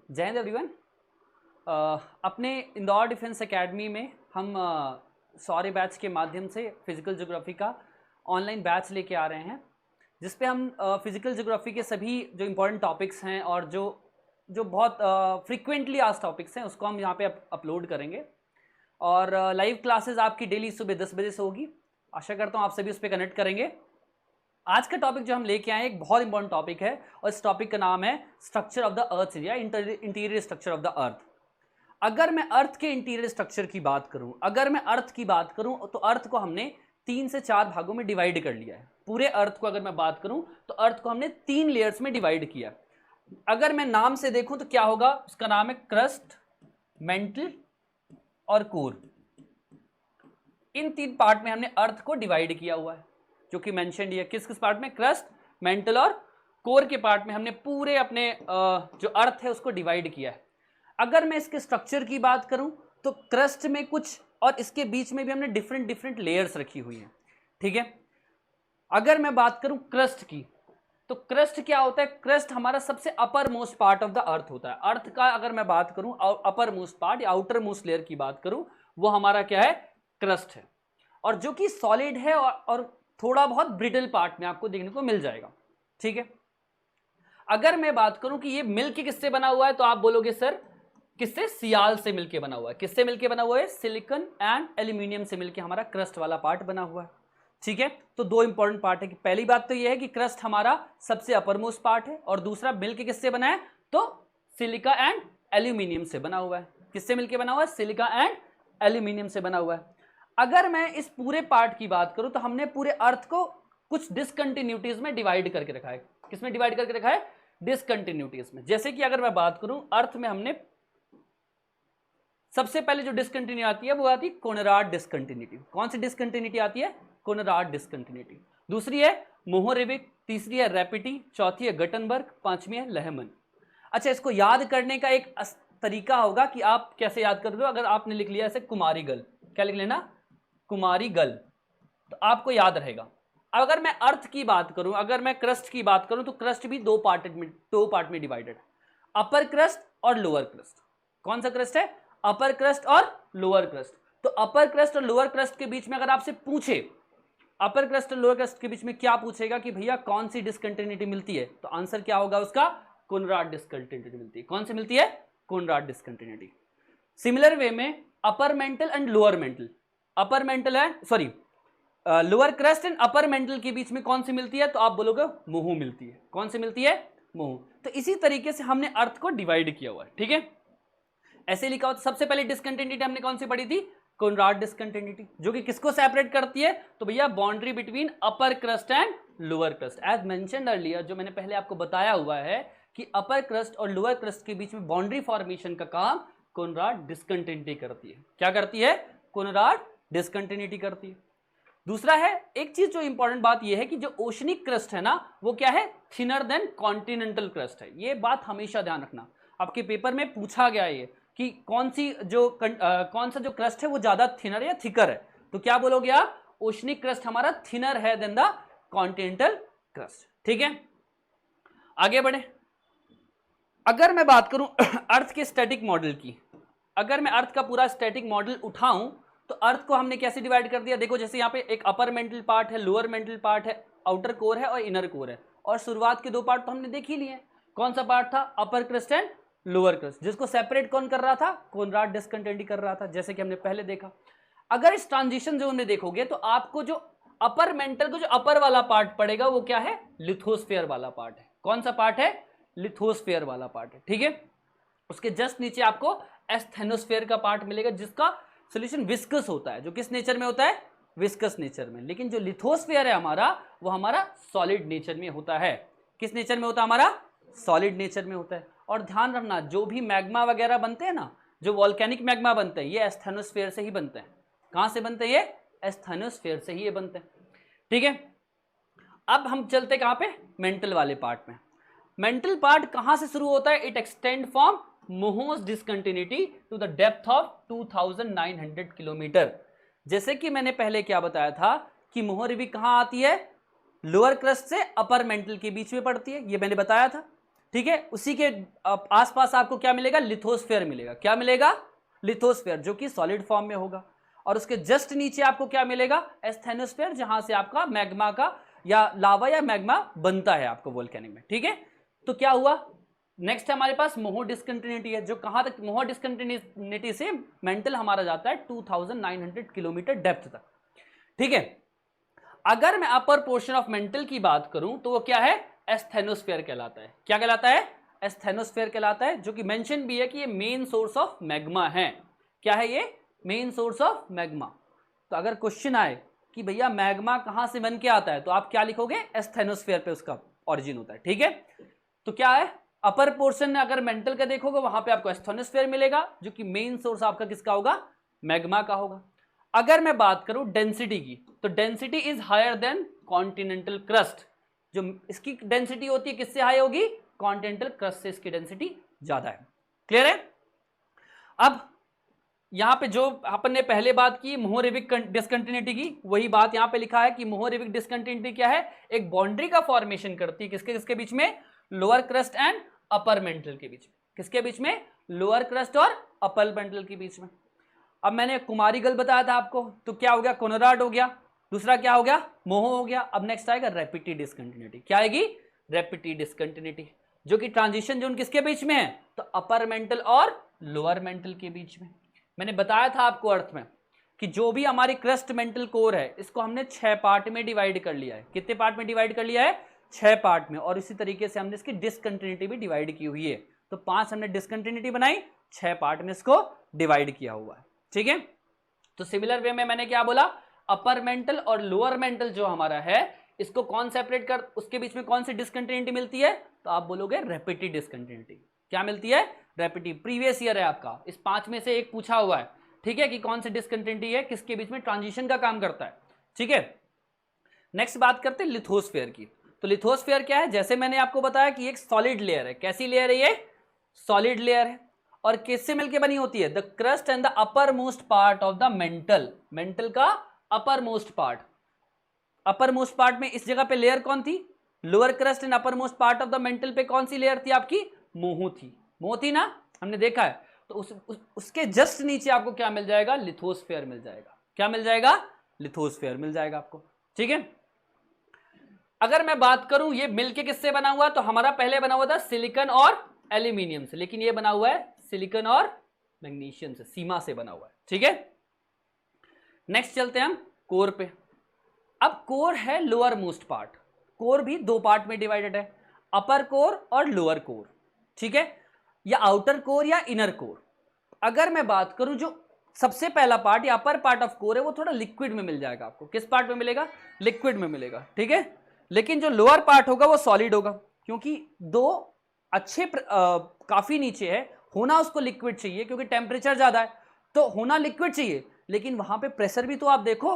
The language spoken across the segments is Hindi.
जय हिंद एवरीवन। अपने इंदौर डिफेंस एकेडमी में हम सौर्य बैच के माध्यम से फिजिकल ज्योग्राफी का ऑनलाइन बैच लेके आ रहे हैं, जिस पे हम फिजिकल ज्योग्राफी के सभी जो इम्पोर्टेंट टॉपिक्स हैं और जो जो बहुत फ्रिक्वेंटली आज टॉपिक्स हैं उसको हम यहाँ पे अपलोड करेंगे। और लाइव क्लासेस आपकी डेली सुबह 10 बजे से होगी। आशा करता हूँ आप सभी उस पर कनेक्ट करेंगे। आज का टॉपिक जो हम लेके आए एक बहुत इंपॉर्टेंट टॉपिक है और इस टॉपिक का नाम है स्ट्रक्चर ऑफ द अर्थ या इंटीरियर स्ट्रक्चर ऑफ द अर्थ। अगर मैं अर्थ के इंटीरियर स्ट्रक्चर की बात करूं, अगर मैं अर्थ की बात करूं तो अर्थ को हमने 3 से 4 भागों में डिवाइड कर लिया है। पूरे अर्थ को अगर मैं बात करूं तो अर्थ को हमने 3 लेयर्स में डिवाइड किया। अगर मैं नाम से देखूं तो क्या होगा, उसका नाम है क्रस्ट, मेंटल और कोर। इन 3 पार्ट में हमने अर्थ को डिवाइड किया हुआ है, जो कि मेंशन्ड है। किस किस पार्ट में? क्रस्ट, मेंटल और कोर के पार्ट में हमने पूरे अपने जो अर्थ है उसको डिवाइड किया है। अगर मैं इसके स्ट्रक्चर की बात करूं तो क्रस्ट में कुछ और इसके बीच में भी हमने डिफरेंट लेयर्स रखी हुई हैं, ठीक है। अगर मैं बात करूं क्रस्ट की तो क्रस्ट क्या होता है? क्रस्ट हमारा सबसे upper most part of the अर्थ होता है। अर्थ का अगर मैं बात करूं अपर मोस्ट पार्ट या आउटर मोस्ट लेयर की बात करूं, वो हमारा क्या है? क्रस्ट है, और जो कि सॉलिड है और थोड़ा बहुत ब्रिटल पार्ट में आपको देखने को मिल जाएगा, ठीक है। अगर मैं बात करूं कि ये मिलके किससे बना हुआ है तो आप बोलोगे सर किससे? सियाल से मिलके बना हुआ है। किससे मिलके बना हुआ है? सिलिकॉन एंड एल्यूमिनियम से मिलके हमारा क्रस्ट वाला पार्ट बना हुआ है, ठीक है। तो 2 इंपॉर्टेंट पार्ट है कि पहली बात तो ये है कि क्रस्ट हमारा सबसे अपर मोस्ट पार्ट है, और दूसरा मिलके किससे बना है? तो सिलिका एंड एल्यूमिनियम से बना हुआ है। किससे मिलके बना हुआ है? सिलिका एंड एल्यूमिनियम से बना हुआ है। अगर मैं इस पूरे पार्ट की बात करूं तो हमने पूरे अर्थ को कुछ डिसकंटिन्यूटीज में डिवाइड करके रखा है। किसमें डिवाइड करके रखा है? डिसकंटिन्यूटीज में। जैसे कि अगर मैं बात करूं अर्थ में हमने सबसे पहले जो डिसकंटिन्यू आती है वो आती है कोनराड डिसकंटिन्यूटी। कौन सी डिसकंटिन्यूटी आती है? Conrad discontinuity. दूसरी है मोहोरेबिक, तीसरी है रैपिटी, चौथी है गटनबर्ग, 5वीं है लहमन। अच्छा, इसको याद करने का एक तरीका होगा कि आप कैसे याद कर रहे हो। अगर आपने लिख लिया ऐसे कुमारीगल, क्या लिख लेना? कुमारीगल, तो आपको याद रहेगा। अगर मैं अर्थ की बात करूं, अगर मैं क्रस्ट की बात करूं तो क्रस्ट भी 2 पार्ट में डिवाइडेड है, अपर क्रस्ट और लोअर क्रस्ट। कौन सा क्रस्ट है? अपर क्रस्ट और लोअर क्रस्ट। तो अपर क्रस्ट और लोअर क्रस्ट के बीच में अगर आपसे पूछे, अपर क्रस्ट और लोअर क्रस्ट के बीच में क्या पूछेगा कि भैया कौन सी डिसकंटिन्यूटी मिलती है, तो आंसर क्या होगा उसका? कोनराड डिसकंटिन्यूटी मिलती है। कौन सी मिलती है? Conrad discontinuity. सिमिलर वे में upper mantle and lower mantle, upper mantle है sorry lower crust and upper mantle के बीच में कौन सी मिलती है? तो आप बोलोगे मोहू मिलती है। कौन सी मिलती है? मोहू। तो इसी तरीके से हमने अर्थ को डिवाइड किया हुआ है, ठीक है। ऐसे लिखा हुआ। सबसे पहले डिसकंटिन्यूटी हमने कौन सी पढ़ी थी? कोनराड डिसकंटिन्यूटी, जो कि किसको सेपरेट करती है? तो भैया boundary between upper crust and lower crust. As mentioned earlier, जो मैंने पहले आपको बताया हुआ है कि अपर क्रस्ट और लोअर क्रस्ट के बीच में बाउंड्री फॉर्मेशन का काम कोनराड डिसकंटिन्यूटी करती है। क्या करती है? कोनराड डिसकंटिन्यूटी करती है। दूसरा है, एक चीज जो इंपॉर्टेंट बात यह है कि जो ओशनिक क्रस्ट है ना, वो क्या है? थिनर देन कॉन्टिनेंटल क्रस्ट है। ये बात हमेशा ध्यान रखना, आपके पेपर में पूछा गया है कि कौन सा जो क्रस्ट है वो ज्यादा थिनर या थिकर है। तो क्या बोलोगे आप? ओशनिक क्रस्ट हमारा थिनर है देन द कॉन्टिनेंटल क्रस्ट, ठीक है। आगे बढ़े। अगर मैं बात करूं अर्थ के स्टैटिक मॉडल की, अगर मैं अर्थ का पूरा स्टैटिक मॉडल उठाऊं तो अर्थ को हमने कैसे डिवाइड कर दिया? देखो, जैसे यहाँ पे एक अपर मेंटल पार्ट है, लोअर मेंटल पार्ट है, आउटर कोर है और इनर कोर है, और शुरुआत के 2 पार्ट तो हमने देख ही लिए। कौन सा पार्ट था? अपर क्रस्ट एंड लोअर क्रस्ट, जिसको सेपरेट कौन कर रहा था? कोनराड डिसकंटिन्यूटी कर रहा था, जैसे कि हमने पहले देखा। अगर इस ट्रांजिशन जोन में देखोगे तो आपको जो अपर मेंटल को जो अपर वाला पार्ट पड़ेगा वो क्या है? लिथोस्फीयर वाला पार्ट है। कौन सा पार्ट है? लिथोस्फीयर वाला पार्ट है, ठीक है। उसके जस्ट नीचे आपको एस्थेनोस्फीयर का पार्ट मिलेगा, जिसका सॉल्यूशन विस्कस होता है। जो किस नेचर में होता है? विस्कस नेचर में। लेकिन जो लिथोस्फीयर है हमारा, वो हमारा सॉलिड नेचर में होता है। किस नेचर में होता है? हमारा सॉलिड नेचर में होता है। और ध्यान रखना, जो भी मैग्मा वगैरह बनते हैं ना, जो वॉल्केनिक मैग्मा बनते हैं, ये एस्थेनोस्फीयर से ही बनते हैं। कहां से बनते हैं? ये एस्थेनोस्फीयर से ही ये बनते हैं, ठीक है। अब हम चलते कहां पे? मेंटल वाले पार्ट में। मेंटल पार्ट कहां से शुरू होता है? It extend from Moho's discontinuity to the depth of 2900 kilometre. जैसे कि मैंने पहले क्या बताया था कि मोहोरेबिक कहां आती है? लोअर क्रस्ट से अपर मेंटल के बीच में पड़ती है, ये मैंने बताया था, ठीक है, उसी के आसपास आपको क्या मिलेगा, लिथोस्फीयर मिलेगा। क्या मिलेगा, लिथोस्फीयर, जो कि सॉलिड फॉर्म में होगा। और उसके जस्ट नीचे आपको क्या मिलेगा, एस्थेनोस्फीयर, जहां से आपका मैग्मा का या लावा या मैग्मा बनता है आपको वोल्केनिक में। ठीक है, तो क्या हुआ, नेक्स्ट हमारे पास मोहो डिस्कंटिन्यूटी है, जो कहां तक, मोहो डिस्कंटिन्यूटी से मेंटल हमारा जाता है 2900 किलोमीटर डेप्थ तक। ठीक है, अगर मैं अपर पोर्शन ऑफ मेंटल की बात करूं तो वो क्या है, एस्थेनोस्फीयर कहलाता है। क्या कहलाता है, एस्थेनोस्फीयर कहलाता है, जो कि मेंशन भी है कि ये मेन सोर्स ऑफ मैग्मा है। क्या है ये, मेन सोर्स ऑफ मैग्मा। तो अगर क्वेश्चन आए कि भैया मैग्मा कहां से बन के आता है, तो आप क्या लिखोगे, एस्थेनोस्फीयर पे उसका ऑरिजिन होता है। ठीक है, तो क्या है, अपर पोर्शन में अगर मेंटल का देखोगे वहां पे आपको एस्थेनोस्फीयर मिलेगा, जो कि मेन सोर्स आपका किसका होगा, मैग्मा का होगा। अगर मैं बात करूं डेंसिटी की, तो density is higher than continental crust. जो इसकी डेंसिटी होती है किससे हाई होगी, कॉन्टिनेंटल क्रस्ट से इसकी डेंसिटी ज्यादा है। क्लियर है। अब यहां पे जो अपन ने पहले बात की मोहोरेविक डिस्कंटिन्यूटी की, वही बात यहां पे लिखा है कि मोहोरेविक डिस्कंटिन्यूटी क्या है, एक बाउंड्री का फॉर्मेशन करती है किसके किसके बीच में, lower crust and upper mantle के बीच में। किसके बीच में, लोअर क्रस्ट और अपर मेंटल के बीच में। अब मैंने कुमारीगल बताया था आपको, तो क्या हो गया, कोनराड हो गया, दूसरा क्या हो गया, मोहो हो गया। अब नेक्स्ट आएगा रैपिटी डिस्कंटिन्यूटी। क्या आएगी, रैपिटी डिस्कंटिन्यूटी, जो कि ट्रांजिशन जोन किसके बीच में है, तो अपर मेंटल और लोअर मेंटल के बीच में। मैंने बताया था आपको अर्थ में कि जो भी हमारी क्रस्ट मेंटल कोर है, इसको हमने 6 पार्ट में डिवाइड कर लिया है। कितने पार्ट में डिवाइड कर लिया है, 6 पार्ट में। और इसी तरीके से हमने इसकी डिस्कंटिन्यूटी भी डिवाइड की हुई है। तो 5 हमने डिस्कंटिन्यूटी बनाई, 6 पार्ट में इसको डिवाइड किया हुआ है। ठीक है, तो सिमिलर वे में मैंने क्या बोला, अपर मेंटल और लोअर मेंटल जो हमारा है, इसको कौन सेपरेट कर, उसके बीच में कौन सी डिस्कंटिन्यूटी मिलती है, तो आप बोलोगे रैपिटी डिस्कंटिन्यूटी। क्या मिलती है, रैपिटी। प्रीवियस ईयर है आपका, इस 5 में से एक पूछा हुआ है। ठीक है, कि कौन सी डिस्कंटिन्यूटी है, किसके बीच में ट्रांजिशन का काम करता है। ठीक है, नेक्स्ट बात करते हैं लिथोस्फीयर की। तो लिथोस्फीयर क्या है, जैसे मैंने आपको बताया कि एक सॉलिड लेयर है। कैसी लेयर है ये, सॉलिड लेयर है। और किससे मिलकर बनी होती है, the crust and the uppermost part of the mantle, mantle का uppermost part. Uppermost part में इस जगह पे लेयर कौन थी, lower crust and uppermost part of the mantle पे कौन सी लेयर थी आपकी, मोहू थी। मोह थी ना, हमने देखा है। तो उसके जस्ट नीचे आपको क्या मिल जाएगा, लिथोस्फीयर मिल जाएगा। क्या मिल जाएगा, लिथोस्फीयर मिल जाएगा आपको। ठीक है, अगर मैं बात करूं ये मिलके किससे बना हुआ, तो हमारा पहले बना हुआ था सिलिकॉन और एल्यूमिनियम से, लेकिन ये बना हुआ है सिलिकॉन और मैग्नीशियम से, सीमा से बना हुआ है। ठीक है, नेक्स्ट चलते हैं हम कोर पे। अब कोर है लोअर मोस्ट पार्ट। कोर भी 2 पार्ट में डिवाइडेड है, अपर कोर और लोअर कोर। ठीक है, या आउटर कोर या इनर कोर। अगर मैं बात करूं जो सबसे पहला पार्ट या अपर पार्ट ऑफ कोर है, वो थोड़ा लिक्विड में मिल जाएगा आपको। किस पार्ट में मिलेगा, लिक्विड में मिलेगा। ठीक है, लेकिन जो लोअर पार्ट होगा वो सॉलिड होगा, क्योंकि 2 अच्छे काफी नीचे है, होना उसको लिक्विड चाहिए, क्योंकि टेम्परेचर ज्यादा है तो होना लिक्विड चाहिए। लेकिन वहां पे प्रेशर भी तो आप देखो,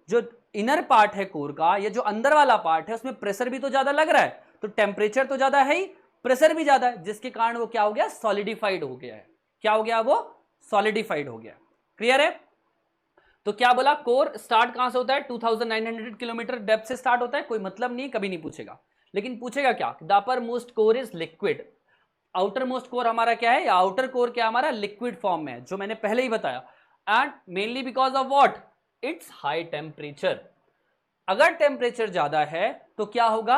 जो इनर पार्ट है कोर का, या जो अंदर वाला पार्ट है, उसमें प्रेशर भी तो ज्यादा लग रहा है। तो टेम्परेचर तो ज्यादा है ही, प्रेशर भी ज्यादा है, जिसके कारण वो क्या हो गया, सॉलिडिफाइड हो गया है। क्या हो गया, वो सॉलिडिफाइड हो गया। क्लियर है। तो क्या बोला, कोर स्टार्ट कहां से होता है, 2900 किलोमीटर डेप्थ से स्टार्ट होता है। कोई मतलब नहीं, कभी नहीं पूछेगा। लेकिन पूछेगा क्या, the upper most core is liquid. Outer most core हमारा क्या है, या आउटर कोर क्या हमारा लिक्विड फॉर्म में है, जो मैंने पहले ही बताया। And mainly because of what, it's high temperature. अगर टेम्परेचर ज्यादा है तो क्या होगा,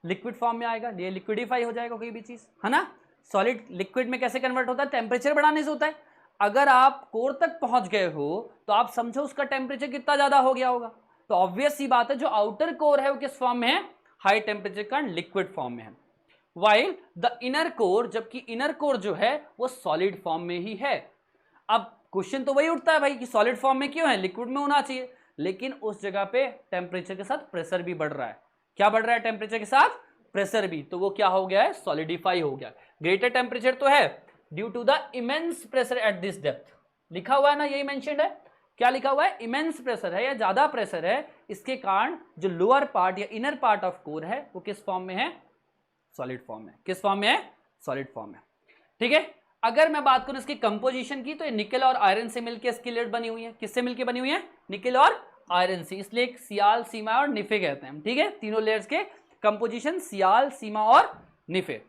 लिक्विड फॉर्म में आएगा, ये लिक्विडिफाई हो जाएगा कोई भी चीज, है ना। सॉलिड लिक्विड में कैसे कन्वर्ट होता है, टेम्परेचर बढ़ाने से होता है। अगर आप कोर तक पहुंच गए हो तो आप समझो उसका टेम्परेचर कितना ज्यादा हो गया होगा। तो ऑब्वियस सी बात है, जो आउटर कोर है वो किस फॉर्म में है, हाई टेम्परेचर का लिक्विड फॉर्म में है। वाइल द इनर कोर, जबकि इनर कोर जो है वो सॉलिड फॉर्म में ही है। अब क्वेश्चन तो वही उठता है भाई कि सॉलिड फॉर्म में क्यों है, लिक्विड में होना चाहिए। लेकिन उस जगह पे टेम्परेचर के साथ प्रेशर भी बढ़ रहा है। क्या बढ़ रहा है, टेम्परेचर के साथ प्रेशर भी, तो वो क्या हो गया है, सॉलिडिफाई हो गया। ग्रेटर टेम्परेचर तो है due to the immense pressure at this depth, लिखा हुआ है ना, यही मेंशन्ड है। क्या लिखा हुआ है, इमेंस प्रेशर है या ज्यादा प्रेशर है, इसके कारण जो लोअर पार्ट या इनर पार्ट ऑफ कोर है वो किस फॉर्म में है, सॉलिड फॉर्म में। किस फॉर्म में है, सॉलिड फॉर्म में। ठीक है, अगर मैं बात करूं इसकी कंपोजिशन की, तो निकल और आयरन से मिलकर इसकी लेड बनी हुई है। किससे मिलकर बनी हुई है, निकल और आयरन से, इसलिए सियाल, सीमा और निफे कहते हैं। ठीक है, तीनों लेयर्स के कंपोजिशन सियाल, सीमा और निफे।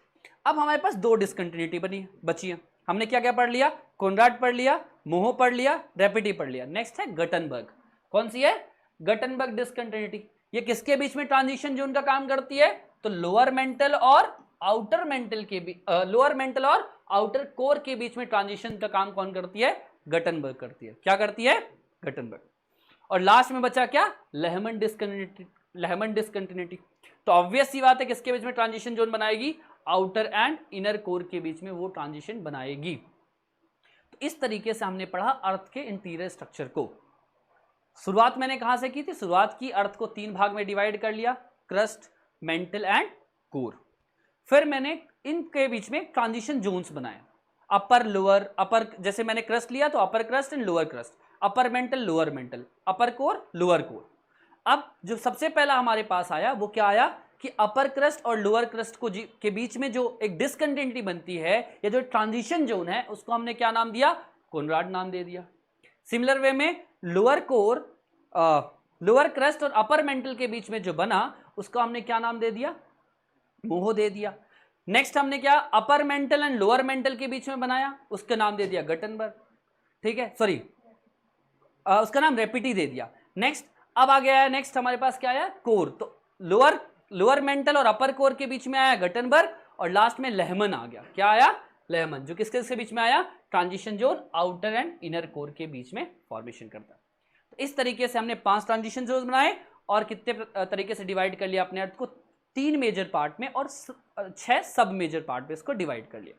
अब हमारे पास दो डिसकंटिन्यूटी बची है। हमने क्या क्या पढ़ लिया? कोनराड पढ़ लिया, मोहो पढ़ लिया, रैपिटी पढ़ लिया। नेक्स्ट है गटनबर्ग। कौन सी है? Gutenberg discontinuity. ये किसके बीच में ट्रांजिशन जोन का काम करती है? तो लोअर मेंटल और आउटर मेंटल के बीच, लोअर मेंटल और आउटर कोर के बीच में ट्रांजिशन का काम कौन करती है? गटनबर्ग करती है। क्या करती है? गटनबर्ग। और लास्ट में बचा क्या? Lehmann discontinuity. लेहमन डिसकंटिन्यूटी तो ऑब्वियस सी बात है किसके बीच में ट्रांजिशन जोन बनाएगी? आउटर एंड इनर कोर के बीच में वो ट्रांजिशन बनाएगी। तो इस तरीके से हमने पढ़ा अर्थ के इंटीरियर स्ट्रक्चर को। शुरुआत मैंने कहां से की थी? शुरुआत की अर्थ को 3 भाग में डिवाइड कर लिया, क्रस्ट, मेंटल एंड कोर। फिर मैंने इनके बीच में ट्रांजिशन जोन्स बनाए, अपर लोअर। अपर जैसे मैंने क्रस्ट लिया तो upper crust and lower crust, upper mantle lower mantle, upper core lower core. अब जो सबसे पहला हमारे पास आया वो क्या आया कि अपर क्रस्ट और लोअर क्रस्ट को के बीच में जो एक डिसकंटिन्यूटी बनती है या जो ट्रांजिशन जोन है उसको हमने क्या नाम दिया? कोनराड नाम दे दिया। सिमिलर वे में लोअर कोर, लोअर क्रस्ट और अपर मेंटल के बीच में जो बना उसको हमने क्या नाम दे दिया? मोहो दे दिया। नेक्स्ट हमने क्या? अपर मेंटल एंड लोअर मेंटल के बीच में बनाया, उसका नाम दे दिया गटनबर्ग। ठीक है, सॉरी, उसका नाम रैपिटी दे दिया। नेक्स्ट अब आ गया है, नेक्स्ट हमारे पास क्या आया? कोर। तो लोअर मेंटल और अपर कोर के बीच में आया गटनबर्ग और लास्ट में लेहमन आ गया। क्या आया? लेहमन, जो किसके बीच में आया? Transition zone outer and inner core के बीच में फॉर्मेशन करता है। तो इस तरीके से हमने 5 ट्रांजिशन जोन बनाए और कितने तरीके से डिवाइड कर लिया अपने अर्थ को? 3 मेजर पार्ट में और 6 सब मेजर पार्ट में इसको डिवाइड कर लिया।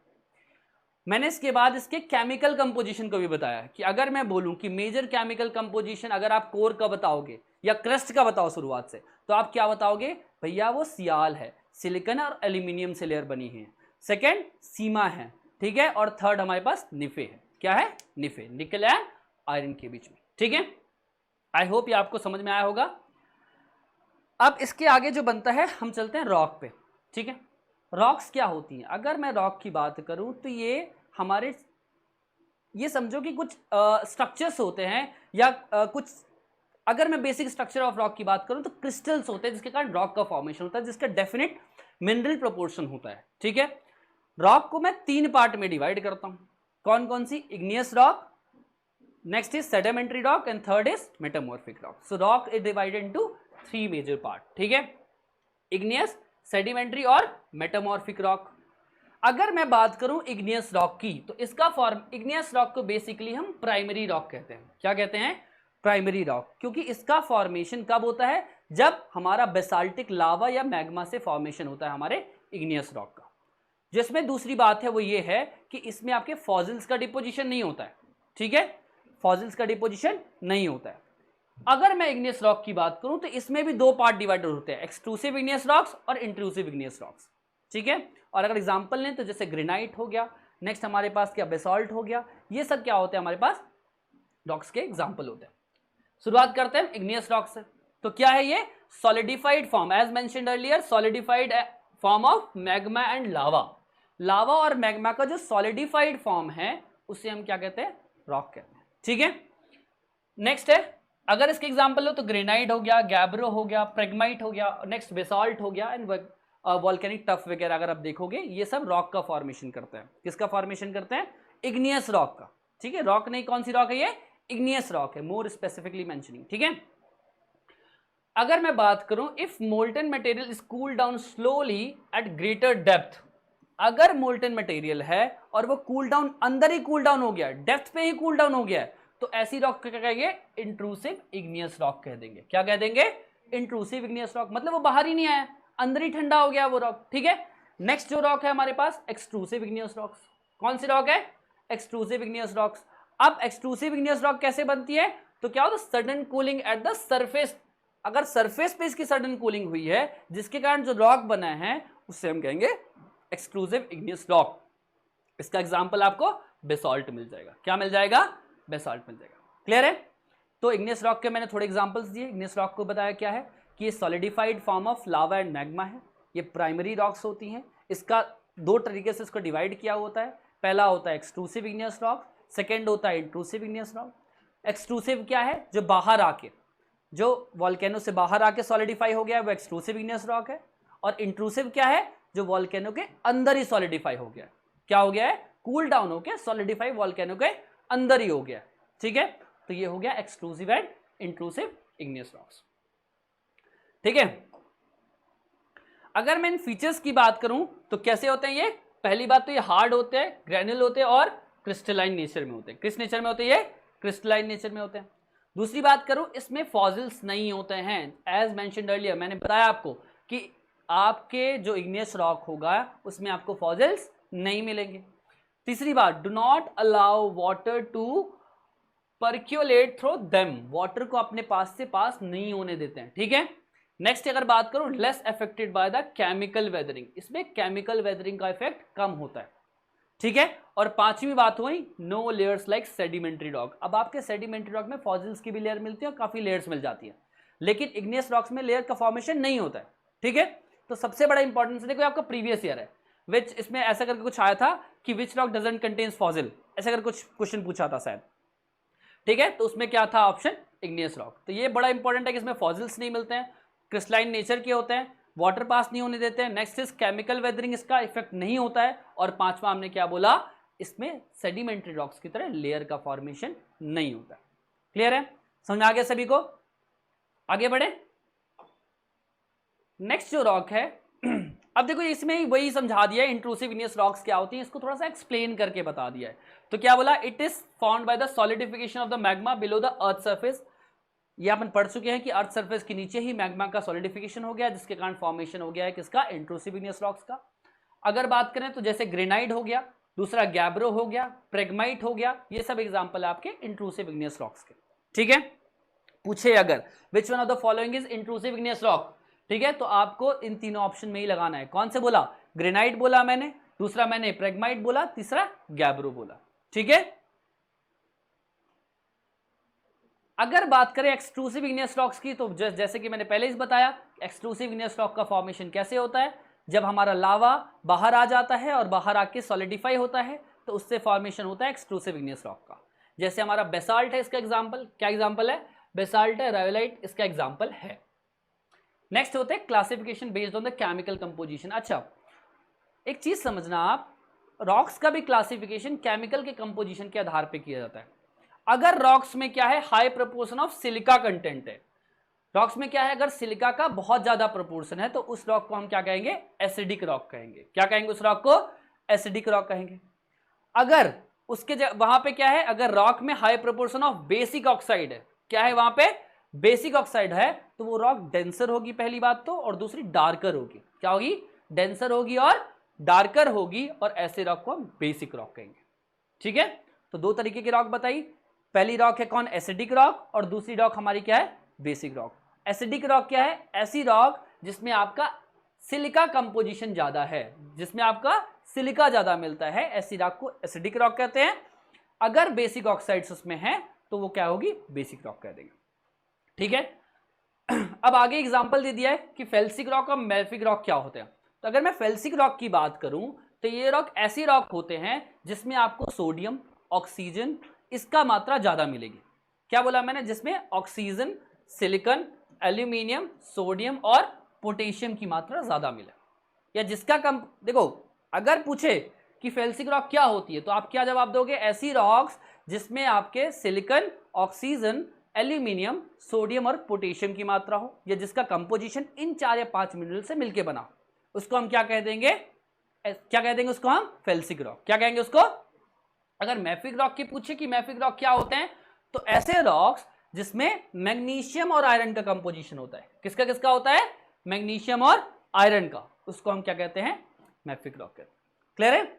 मैंने इसके बाद इसके केमिकल कंपोजिशन को भी बताया कि अगर मैं बोलूं कि मेजर केमिकल कंपोजिशन अगर आप कोर का बताओगे या क्रस्ट का बताओ शुरुआत से, तो आप क्या बताओगे? भैया वो सियाल है, सिलिकॉन और एल्यूमिनियम से लेयर बनी है। सेकेंड सीमा है, ठीक है, और थर्ड हमारे पास निफे है। क्या है? निफे, निकल एंड आयरन के बीच में। ठीक है, आई होप ये आपको समझ में आया होगा। अब इसके आगे जो बनता है हम चलते हैं रॉक पे। ठीक है, रॉक्स क्या होती हैं? अगर मैं रॉक की बात करूं तो ये हमारे, ये समझो कि कुछ स्ट्रक्चर्स होते हैं या कुछ, अगर मैं बेसिक स्ट्रक्चर ऑफ रॉक की बात करूं तो क्रिस्टल्स होते हैं जिसके कारण रॉक का फॉर्मेशन होता है, जिसका डेफिनेट मिनरल प्रोपोर्शन होता है। ठीक है, रॉक को मैं 3 पार्ट में डिवाइड करता हूं। कौन कौन सी? Igneous rock, next is sedimentary rock and third is metamorphic rock. So rock is divided into 3 major part. ठीक है, इग्नियस, सेडिमेंट्री और मेटामॉर्फिक रॉक। अगर मैं बात करूं इग्नियस रॉक की तो इसका फॉर्म, इग्नियस रॉक को बेसिकली हम प्राइमरी रॉक कहते हैं। क्या कहते हैं? प्राइमरी रॉक, क्योंकि इसका फॉर्मेशन कब होता है? जब हमारा बेसाल्टिक लावा या मैग्मा से फॉर्मेशन होता है हमारे इग्नियस रॉक का। जिसमें दूसरी बात है वो ये है कि इसमें आपके फॉसिल्स का डिपोजिशन नहीं होता है। ठीक है, फॉसिल्स का डिपोजिशन नहीं होता है। अगर मैं इग्नियस रॉक की बात करूं तो इसमें भी 2 पार्ट डिवाइडेड होते हैं, एक्सट्रूसिव इग्नियस रॉक्स और इंट्रूसिव इग्नियस रॉक्स। ठीक है, और अगर एग्जांपल लें तो जैसे ग्रेनाइट हो गया, नेक्स्ट हमारे पास क्या बेसाल्ट हो गया, ये सब क्या होते हैं हमारे पास? रॉक्स के एग्जांपल होते हैं। शुरुआत करते हैं इग्नियस रॉक से। तो क्या है ये? Solidified form, as mentioned earlier, solidified form of magma and lava. Lava और मैग्मा का जो सॉलिडिफाइड फॉर्म है उसे हम क्या कहते हैं? रॉक कहते हैं। ठीक है, नेक्स्ट है, अगर इसके एग्जांपल लो तो ग्रेनाइट हो गया, गैब्रो हो गया, प्रेगमाइट हो गया, नेक्स्ट बेसाल्ट हो गया एंड वॉल्केनिक टफ वगैरह अगर आप देखोगे ये सब रॉक का फॉर्मेशन करते हैं। किसका फॉर्मेशन करते हैं? इग्नियस रॉक का। ठीक है, रॉक नहीं, कौन सी रॉक है ये? इग्नियस रॉक है, मोर स्पेसिफिकली मेंशनिंग। ठीक है, अगर मैं बात करूं if molten material is cool down slowly at greater depth, अगर मोल्टन मटेरियल है और वो कूल डाउन, अंदर ही कूल डाउन हो गया, डेप्थ पे ही कूल डाउन हो गया है, तो ऐसी रॉक क्या कहेंगे? इंट्रूसिव इग्नियस रॉक कह देंगे। क्या कह देंगे? इंट्रूसिव इग्नियस रॉक, मतलब वो बाहर ही नहीं आया, अंदर ही ठंडा हो गया वो रॉक। ठीक है, नेक्स्ट जो रॉक है हमारे पास एक्सट्रूसिव इग्नियस रॉक्स। कौन सी रॉक है? Extrusive igneous rocks. अब एक्सट्रूसिव इग्नियस रॉक कैसे बनती है? तो क्या होता है? Sudden cooling eight the surface. अगर सरफेस पे इसकी सडन कूलिंग हुई है जिसके कारण जो रॉक बना है उससे हम कहेंगे एक्सट्रूसिव इग्नियस रॉक। इसका एग्जांपल आपको बेसाल्ट मिल जाएगा। क्या मिल जाएगा? बेसाल्ट मिल जाएगा। क्लियर है? तो इग्नियस रॉक के मैंने थोड़े एग्जांपल्स दिए। इग्नियस रॉक को बताया क्या है कि ये solidified form of lava and magma है, ये प्राइमरी रॉक्स होती हैं। इसका 2 तरीके से इसको डिवाइड किया होता है। पहला होता है एक्सट्रूसिव इग्नियस रॉक, सेकेंड होता है इंट्रूसिव इग्नियस रॉक। एक्सट्रूसिव क्या है? जो बाहर आके, जो वॉल्केनो से बाहर आके सॉलिडिफाई हो गया है वो एक्सट्रूसिव इग्नियस रॉक है। और इंट्रूसिव क्या है? जो वॉल्केनो के अंदर ही सॉलिडिफाई हो गया। क्या हो गया है? कूल डाउन होकर सॉलिडिफाई वॉल्केनो के अंदर ही हो गया। ठीक है, तो ये हो गया exclusive and intrusive igneous rocks. ठीक है, अगर मैं इन फीचर्स की बात करूं तो कैसे होते हैं ये? पहली बात तो ये हार्ड होते हैं, ग्रैन्युल होते हैं और क्रिस्टलाइन नेचर में होते हैं। किस नेचर में होते हैं ये? क्रिस्टलाइन नेचर में होते हैं। दूसरी बात करूं, इसमें फॉसिल्स नहीं होते हैं। एज मेंशन्ड अर्लियर, मैंने बताया आपको कि आपके जो इग्नियस रॉक होगा उसमें आपको फॉसिल्स नहीं मिलेंगे। तीसरी बात, do not allow water to percolate through them, water को अपने पास से पास नहीं होने देते हैं। ठीक है, नेक्स्ट अगर बात करूं, less affected by the chemical weathering, इसमें केमिकल वेदरिंग का इफेक्ट कम होता है। ठीक है, और पांचवी बात हुई, no layers like sedimentary rock. अब आपके सेडिमेंट्री रॉक में फॉसिल्स की भी लेयर मिलती है और काफी लेयर्स मिल जाती है, लेकिन इग्नियस रॉक्स में लेयर का फॉर्मेशन नहीं होता है। ठीक है, तो सबसे बड़ा इंपॉर्टेंस देखो आपका प्रीवियस ईयर है, विच इसमें ऐसा करके कुछ आया था कि विच रॉक डजंट कंटेन्स फॉसिल, ऐसा करके कुछ क्वेश्चन पूछा था शायद। ठीक है, तो उसमें क्या था ऑप्शन? Igneous rock. तो ये बड़ा इंपॉर्टेंट है कि इसमें फॉसिल्स नहीं मिलते हैं, क्रिस्टलाइन नेचर के होते हैं, वाटर पास नहीं होने देते हैं। नेक्स्ट इज केमिकल वेदरिंग, इसका इफेक्ट नहीं होता है। और पांचवा हमने क्या बोला, इसमें सेडिमेंट्री रॉक्स की तरह लेयर का फॉर्मेशन नहीं होता। क्लियर है? समझ आ गया सभी को? आगे बढ़े। नेक्स्ट जो रॉक है अब देखो इसमें वही समझा दिया है इंट्रूसिव इग्नियस रॉक्स क्या होती है, इसको थोड़ा सा एक्सप्लेन करके बता दिया है। तो क्या बोला, it is found by the solidification of the magma below the earth surface. ये अपन पढ़ चुके हैं कि अर्थ सरफेस के नीचे ही मैग्मा का सॉलिडिफिकेशन हो गया, जिसके कारण फॉर्मेशन हो गया है किसका? इंट्रूसिव इग्नियस रॉक्स का। अगर बात करें तो जैसे ग्रेनाइट हो गया, दूसरा गैब्रो हो गया, प्रेगमाइट हो गया, ये सब एग्जांपल है आपके इंट्रूसिव इग्नियस रॉक्स के। ठीक है, पूछे अगर विच one of the following is intrusive igneous rock, ठीक है, तो आपको इन तीनों ऑप्शन में ही लगाना है। कौन से बोला? ग्रेनाइट बोला मैंने, दूसरा मैंने प्रेगमाइट बोला, तीसरा गैब्रो बोला। ठीक है, अगर बात करें एक्सट्रूसिव इग्नियस रॉक्स की, तो जैसे कि मैंने पहले ही बताया, एक्सट्रूसिव इग्नियस रॉक का फॉर्मेशन कैसे होता है? जब हमारा लावा बाहर आ जाता है और बाहर आके सॉलिडिफाई होता है, तो उससे फॉर्मेशन होता है एक्सट्रूसिव इग्नियस रॉक का। जैसे हमारा बेसाल्ट है, इसका एग्जाम्पल क्या एग्जाम्पल है? बेसाल्ट है, रायोलाइट इसका एग्जाम्पल है। नेक्स्ट होते हैं classification based on the chemical composition. अच्छा, एक चीज समझना आप, रॉक्स का भी क्लासिफिकेशन केमिकल के कंपोजिशन के आधार पर किया जाता है। अगर रॉक्स में क्या है? High proportion of silica content है। रॉक्स में क्या है? अगर सिलिका का बहुत ज्यादा प्रोपोर्शन है तो उस रॉक को हम क्या कहेंगे? एसिडिक रॉक कहेंगे। क्या कहेंगे? उस रॉक को एसिडिक रॉक कहेंगे। अगर उसके वहां पे क्या है? अगर रॉक में high proportion of basic oxide है, क्या है वहां पे? बेसिक ऑक्साइड है, तो वो रॉक डेंसर होगी पहली बात तो, और दूसरी डार्कर होगी। क्या होगी? डेंसर होगी और डार्कर होगी, और ऐसे रॉक को हम बेसिक रॉक कहेंगे। ठीक है, तो दो तरीके की रॉक बताई। पहली रॉक है कौन? एसिडिक रॉक, और दूसरी रॉक हमारी क्या है? Basic rock. एसिडिक रॉक क्या है? ऐसी रॉक जिसमें आपका सिलिका कंपोजिशन ज्यादा है, जिसमें आपका सिलिका ज्यादा मिलता है, ऐसी रॉक को एसिडिक रॉक कहते हैं। अगर बेसिक ऑक्साइड्स उसमें हैं तो वो क्या होगी? बेसिक रॉक कह देंगे। ठीक है, अब आगे एग्जांपल दे दिया है कि फेल्सिक रॉक और मेल्फिक रॉक क्या होते हैं। तो अगर मैं फेल्सिक रॉक की बात करूं तो ये रॉक ऐसी रॉक होते हैं जिसमें आपको सोडियम, ऑक्सीजन इसका मात्रा ज्यादा मिलेगी। क्या बोला मैंने? जिसमें ऑक्सीजन, सिलिकॉन, एल्यूमिनियम, सोडियम और पोटेशियम की मात्रा ज्यादा मिले, या जिसका कम। देखो, अगर पूछे कि फेल्सिक रॉक क्या होती है तो आप क्या जवाब दोगे? ऐसी रॉक्स जिसमें आपके सिलिकॉन, ऑक्सीजन, एल्यूमिनियम, सोडियम और पोटेशियम की मात्रा हो, या जिसका कंपोजिशन इन 4 या 5 मिनरल से मिलकर बना, उसको हम क्या कह देंगे? क्या कह देंगे उसको? हम फेल्सिक रॉक। क्या कहेंगे उसको? अगर मैफिक रॉक की पूछे कि मैफिक रॉक क्या होते हैं, तो ऐसे रॉक्स जिसमें मैग्नीशियम और आयरन का कंपोजिशन होता है। किसका किसका होता है? मैग्नीशियम और आयरन का, उसको हम क्या कहते हैं? मैफिक रॉक कहते हैं। क्लियर है?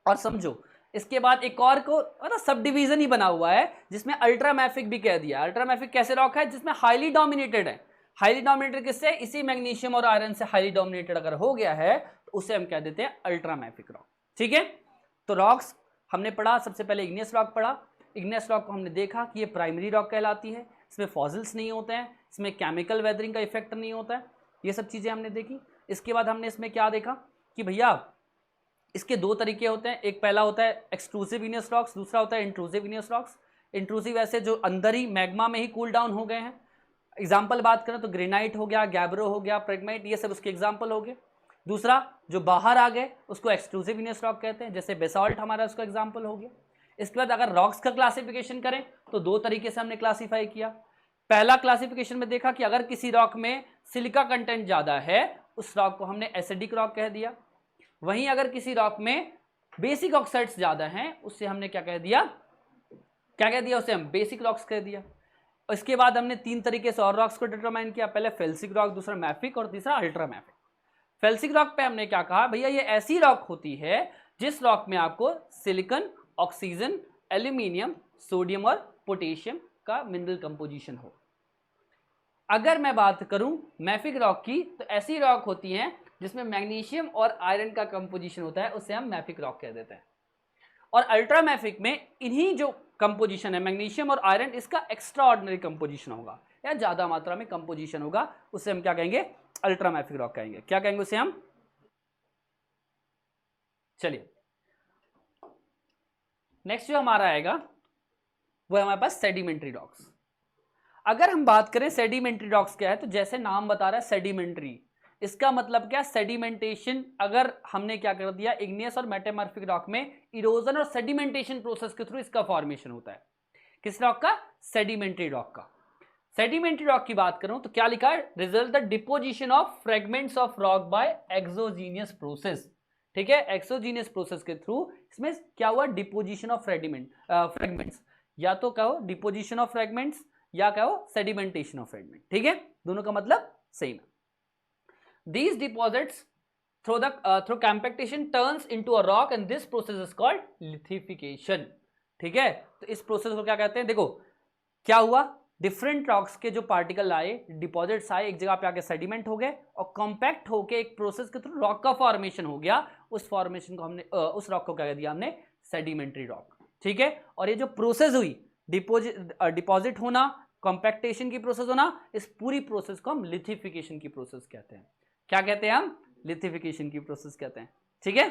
और समझो, इसके बाद एक और को मतलब सब डिवीजन ही बना हुआ है जिसमें अल्ट्रा मैफिक भी कह दिया। अल्ट्रा मैफिक कैसे रॉक है? जिसमें हाईली डोमिनेटेड है। हाईली डोमिनेटेड किससे? इसी मैग्नीशियम और आयरन से हाईली डोमिनेटेड अगर हो गया है तो उसे हम कह देते हैं अल्ट्रा मैफिक रॉक। ठीक है, तो रॉक्स हमने पढ़ा, सबसे पहले इग्नियस रॉक पढ़ा। इग्नियस रॉक को हमने देखा कि ये प्राइमरी रॉक कहलाती है, इसमें फॉसिल्स नहीं होते हैं, इसमें केमिकल वेदरिंग का इफेक्ट नहीं होता है, ये सब चीज़ें हमने देखी। इसके बाद हमने इसमें क्या देखा कि भैया इसके दो तरीके होते हैं। एक पहला होता है एक्सक्लूसिव इग्नियस रॉक्स, दूसरा होता है इंट्रूसिव इग्नियस रॉक्स। इंट्रूसिव ऐसे जो अंदर ही मैग्मा में ही कूल डाउन हो गए हैं। एग्जाम्पल बात करें तो ग्रेनाइट हो गया, गैब्रो हो गया, प्रेगमाइट, ये सब उसके एग्जाम्पल हो गए। दूसरा जो बाहर आ गए उसको एक्सक्लूसिव इग्नियस रॉक कहते हैं, जैसे बेसाल्ट हमारा उसका एग्जांपल हो गया। इसके बाद अगर रॉक्स का क्लासिफिकेशन करें तो दो तरीके से हमने क्लासीफाई किया। पहला क्लासिफिकेशन में देखा कि अगर किसी रॉक में सिलिका कंटेंट ज्यादा है उस रॉक को हमने एसिडिक रॉक कह दिया। वहीं अगर किसी रॉक में बेसिक ऑक्साइड्स ज्यादा हैं उससे हमने क्या कह दिया, उसे हम बेसिक रॉक्स कह दिया। इसके बाद हमने तीन तरीके से और रॉक्स को डिटरमाइन किया, पहले फेल्सिक रॉक, दूसरा मैफिक और तीसरा अल्ट्रा मैफिक। फेल्सिक रॉक पे हमने क्या कहा, भैया ये ऐसी रॉक होती है जिस रॉक में आपको सिलिकॉन, ऑक्सीजन, एल्यूमिनियम, सोडियम और पोटेशियम का मिनरल कंपोजिशन हो। अगर मैं बात करूं मैफिक रॉक की तो ऐसी रॉक होती हैं जिसमें मैग्नीशियम और आयरन का कंपोजिशन होता है, उससे हम मैफिक रॉक कह देते हैं। और अल्ट्रा मैफिक में इन्हीं जो कंपोजिशन है मैग्नीशियम और आयरन, इसका एक्स्ट्रा ऑर्डिनरी कंपोजिशन होगा या ज्यादा मात्रा में कंपोजिशन होगा, उससे हम क्या कहेंगे, अल्ट्रा मैफिक रॉक कहेंगे। क्या कहेंगे उसे हम, चलिए नेक्स्ट जो हमारा आएगा वो है हमारे पास सेडिमेंट्री रॉक्स। अगर हम बात करें सेडिमेंट्री रॉक्स क्या है, तो जैसे नाम बता रहा है सेडिमेंट्री, इसका मतलब क्या, सेडिमेंटेशन। अगर हमने क्या कर दिया, इग्नियस और मेटामॉर्फिक रॉक में इरोजन और सेडिमेंटेशन प्रोसेस के थ्रू इसका फॉर्मेशन होता है। किस रॉक का, सेडिमेंट्री रॉक का। सेडिमेंट्री रॉक की बात करूं तो क्या लिखा है, result the deposition of fragments of rock by exogenous process. ठीक है, एक्सोजीनियस प्रोसेस के थ्रू इसमें क्या हुआ, डिपोजिशन ऑफ फ्रेगमेंट्स, या तो कहो डिपोजिशन ऑफ फ्रेगमेंट्स या कहो सेडिमेंटेशन ऑफ फ्रेगमेंट। ठीक है, दोनों का मतलब सेम है। These deposits through compactation turns into a rock and this process is called lithification। ठीक है, तो इस प्रोसेस को क्या कहते हैं, देखो क्या हुआ, डिफरेंट रॉक्स के जो पार्टिकल आए, डिपॉजिट्स आए, एक जगह पे आके सेडिमेंट हो गए और कॉम्पैक्ट होके एक प्रोसेस के थ्रू रॉक का फॉर्मेशन हो गया। उस फॉर्मेशन को हमने उस रॉक को क्या कह दिया हमने, सेडिमेंट्री रॉक। ठीक है, और ये जो प्रोसेस हुई, डिपॉजिट होना, कॉम्पैक्टेशन की प्रोसेस होना, इस पूरी प्रोसेस को हम लिथिफिकेशन की प्रोसेस कहते हैं। क्या कहते हैं हम, लिथिफिकेशन की प्रोसेस कहते हैं। ठीक है,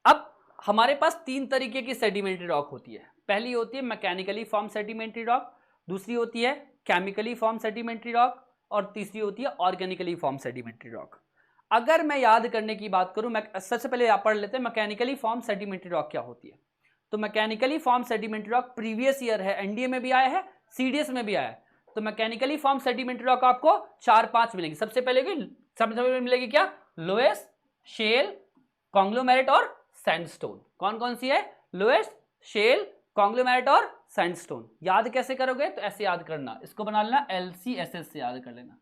अब हमारे पास तीन तरीके की सेडिमेंट्री रॉक होती है। पहली होती है मैकेनिकली फॉर्म सेडिमेंट्री रॉक, दूसरी होती है केमिकली फॉर्म सेडिमेंट्री रॉक और तीसरी होती है ऑर्गेनिकली फॉर्म सेडिमेंट्री रॉक। अगर मैं याद करने की बात करूं, सबसे पहले आप पढ़ लेते हैं मैकेनिकली फॉर्म सेडिमेंट्री रॉक क्या होती है। तो mechanically form sedimentary rock previous year है, एनडीए में भी आया है, सीडीएस में भी आया है। तो मैकेनिकली फॉर्म सेडिमेंट्री रॉक आपको 4-5 मिलेगी। सबसे पहले मिलेगी क्या, लोएस्ट, शेल, कॉन्ग्लोमेरेट और सैंडस्टोन। कौन कौन सी है, लोएस्ट, शेल, कॉन्ग्लोमेरेट और सैंडस्टोन। याद कैसे करोगे, तो ऐसे याद करना, इसको बना लेना LCSS से याद कर लेना।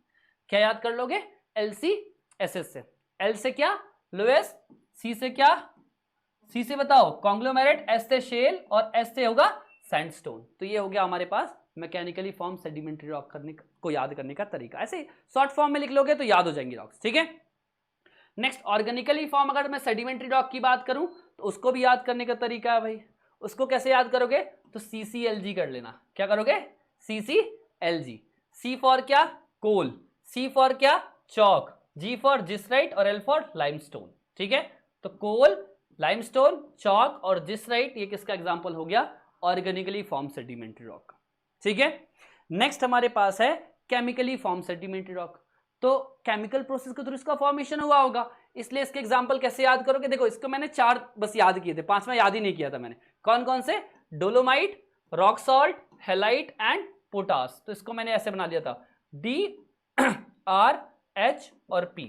क्या याद कर लोगे, LCSS से। L से क्या, लोएस्ट, C से क्या, C से बताओ कॉन्ग्लोमेरेट, S से शेल और S से होगा सैंडस्टोन। तो ये हो गया हमारे पास मैकेनिकली फॉर्म सेडिमेंट्री रॉक करने को याद करने का तरीका। ऐसे शॉर्ट फॉर्म में लिख लोगे तो याद हो जाएंगे रॉक्स। ठीक है, नेक्स्ट ऑर्गेनिकली फॉर्म, अगर मैं सेडिमेंट्री रॉक की बात करूं तो उसको भी याद करने का तरीका है भाई। उसको कैसे याद करोगे, तो CCLG कर लेना। क्या करोगे, CCLG। C फॉर क्या, कोल, C फॉर क्या, चौक, G फॉर जिसराइट और L फॉर लाइमस्टोन। ठीक है, तो कोल, लाइमस्टोन, चौक और जिसराइट, ये किसका एग्जांपल हो गया, ऑर्गेनिकली फॉर्म सेडिमेंट्री रॉक। ठीक है, नेक्स्ट हमारे पास है केमिकली फॉर्म सेडिमेंट्री रॉक। तो केमिकल प्रोसेस के थ्रू इसका फॉर्मेशन हुआ होगा, इसलिए इसके एग्जांपल कैसे याद करोगे, देखो इसको मैंने 4 बस याद किए थे, 5वां याद ही नहीं किया था मैंने। कौन कौन से, dolomite, rock salt, halide and potash. तो इसको मैंने ऐसे बना लिया था, DRH और P,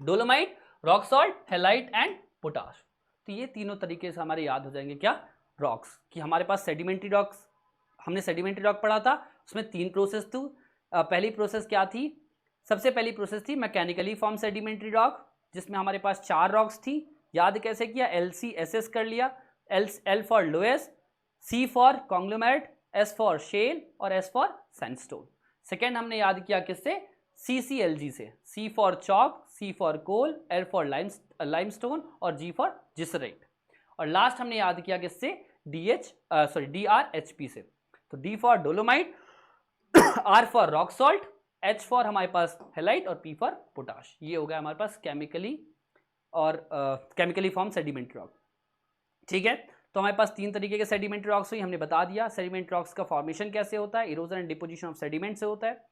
dolomite, rock salt, halide and potash. तो ये तीनों तरीके से हमारे याद हो जाएंगे क्या, रॉक्स। कि हमारे पास सेडिमेंट्री रॉक्स, हमने सेडिमेंट्री रॉक पढ़ा था, उसमें 3 प्रोसेस थी। पहली प्रोसेस क्या थी, सबसे पहली प्रोसेस थी मैकेनिकली फॉर्म सेडिमेंट्री रॉक, जिसमें हमारे पास 4 रॉक्स थी। याद कैसे किया, LCSS कर लिया, L for loess, C for conglomerate, S for shale और S फॉर सैंडस्टोन। सेकेंड हमने याद किया किससे, CCLG से, C for chalk, C for coal, L for limestone और G फॉर जिसराइट। और लास्ट हमने याद किया किससे, DRHP से। तो D for dolomite, R for rock salt, H for हमारे पास हेलाइट और P फॉर पोटाश। ये हो गया हमारे पास केमिकली और केमिकली फॉर्म सेडिमेंट्री रॉक। ठीक है, तो हमारे पास 3 तरीके के सेडिमेंट्री रॉक्स हुई, हमने बता दिया। सेडिमेंट्री रॉक्स का फॉर्मेशन कैसे होता है, erosion and deposition of sediment से होता है।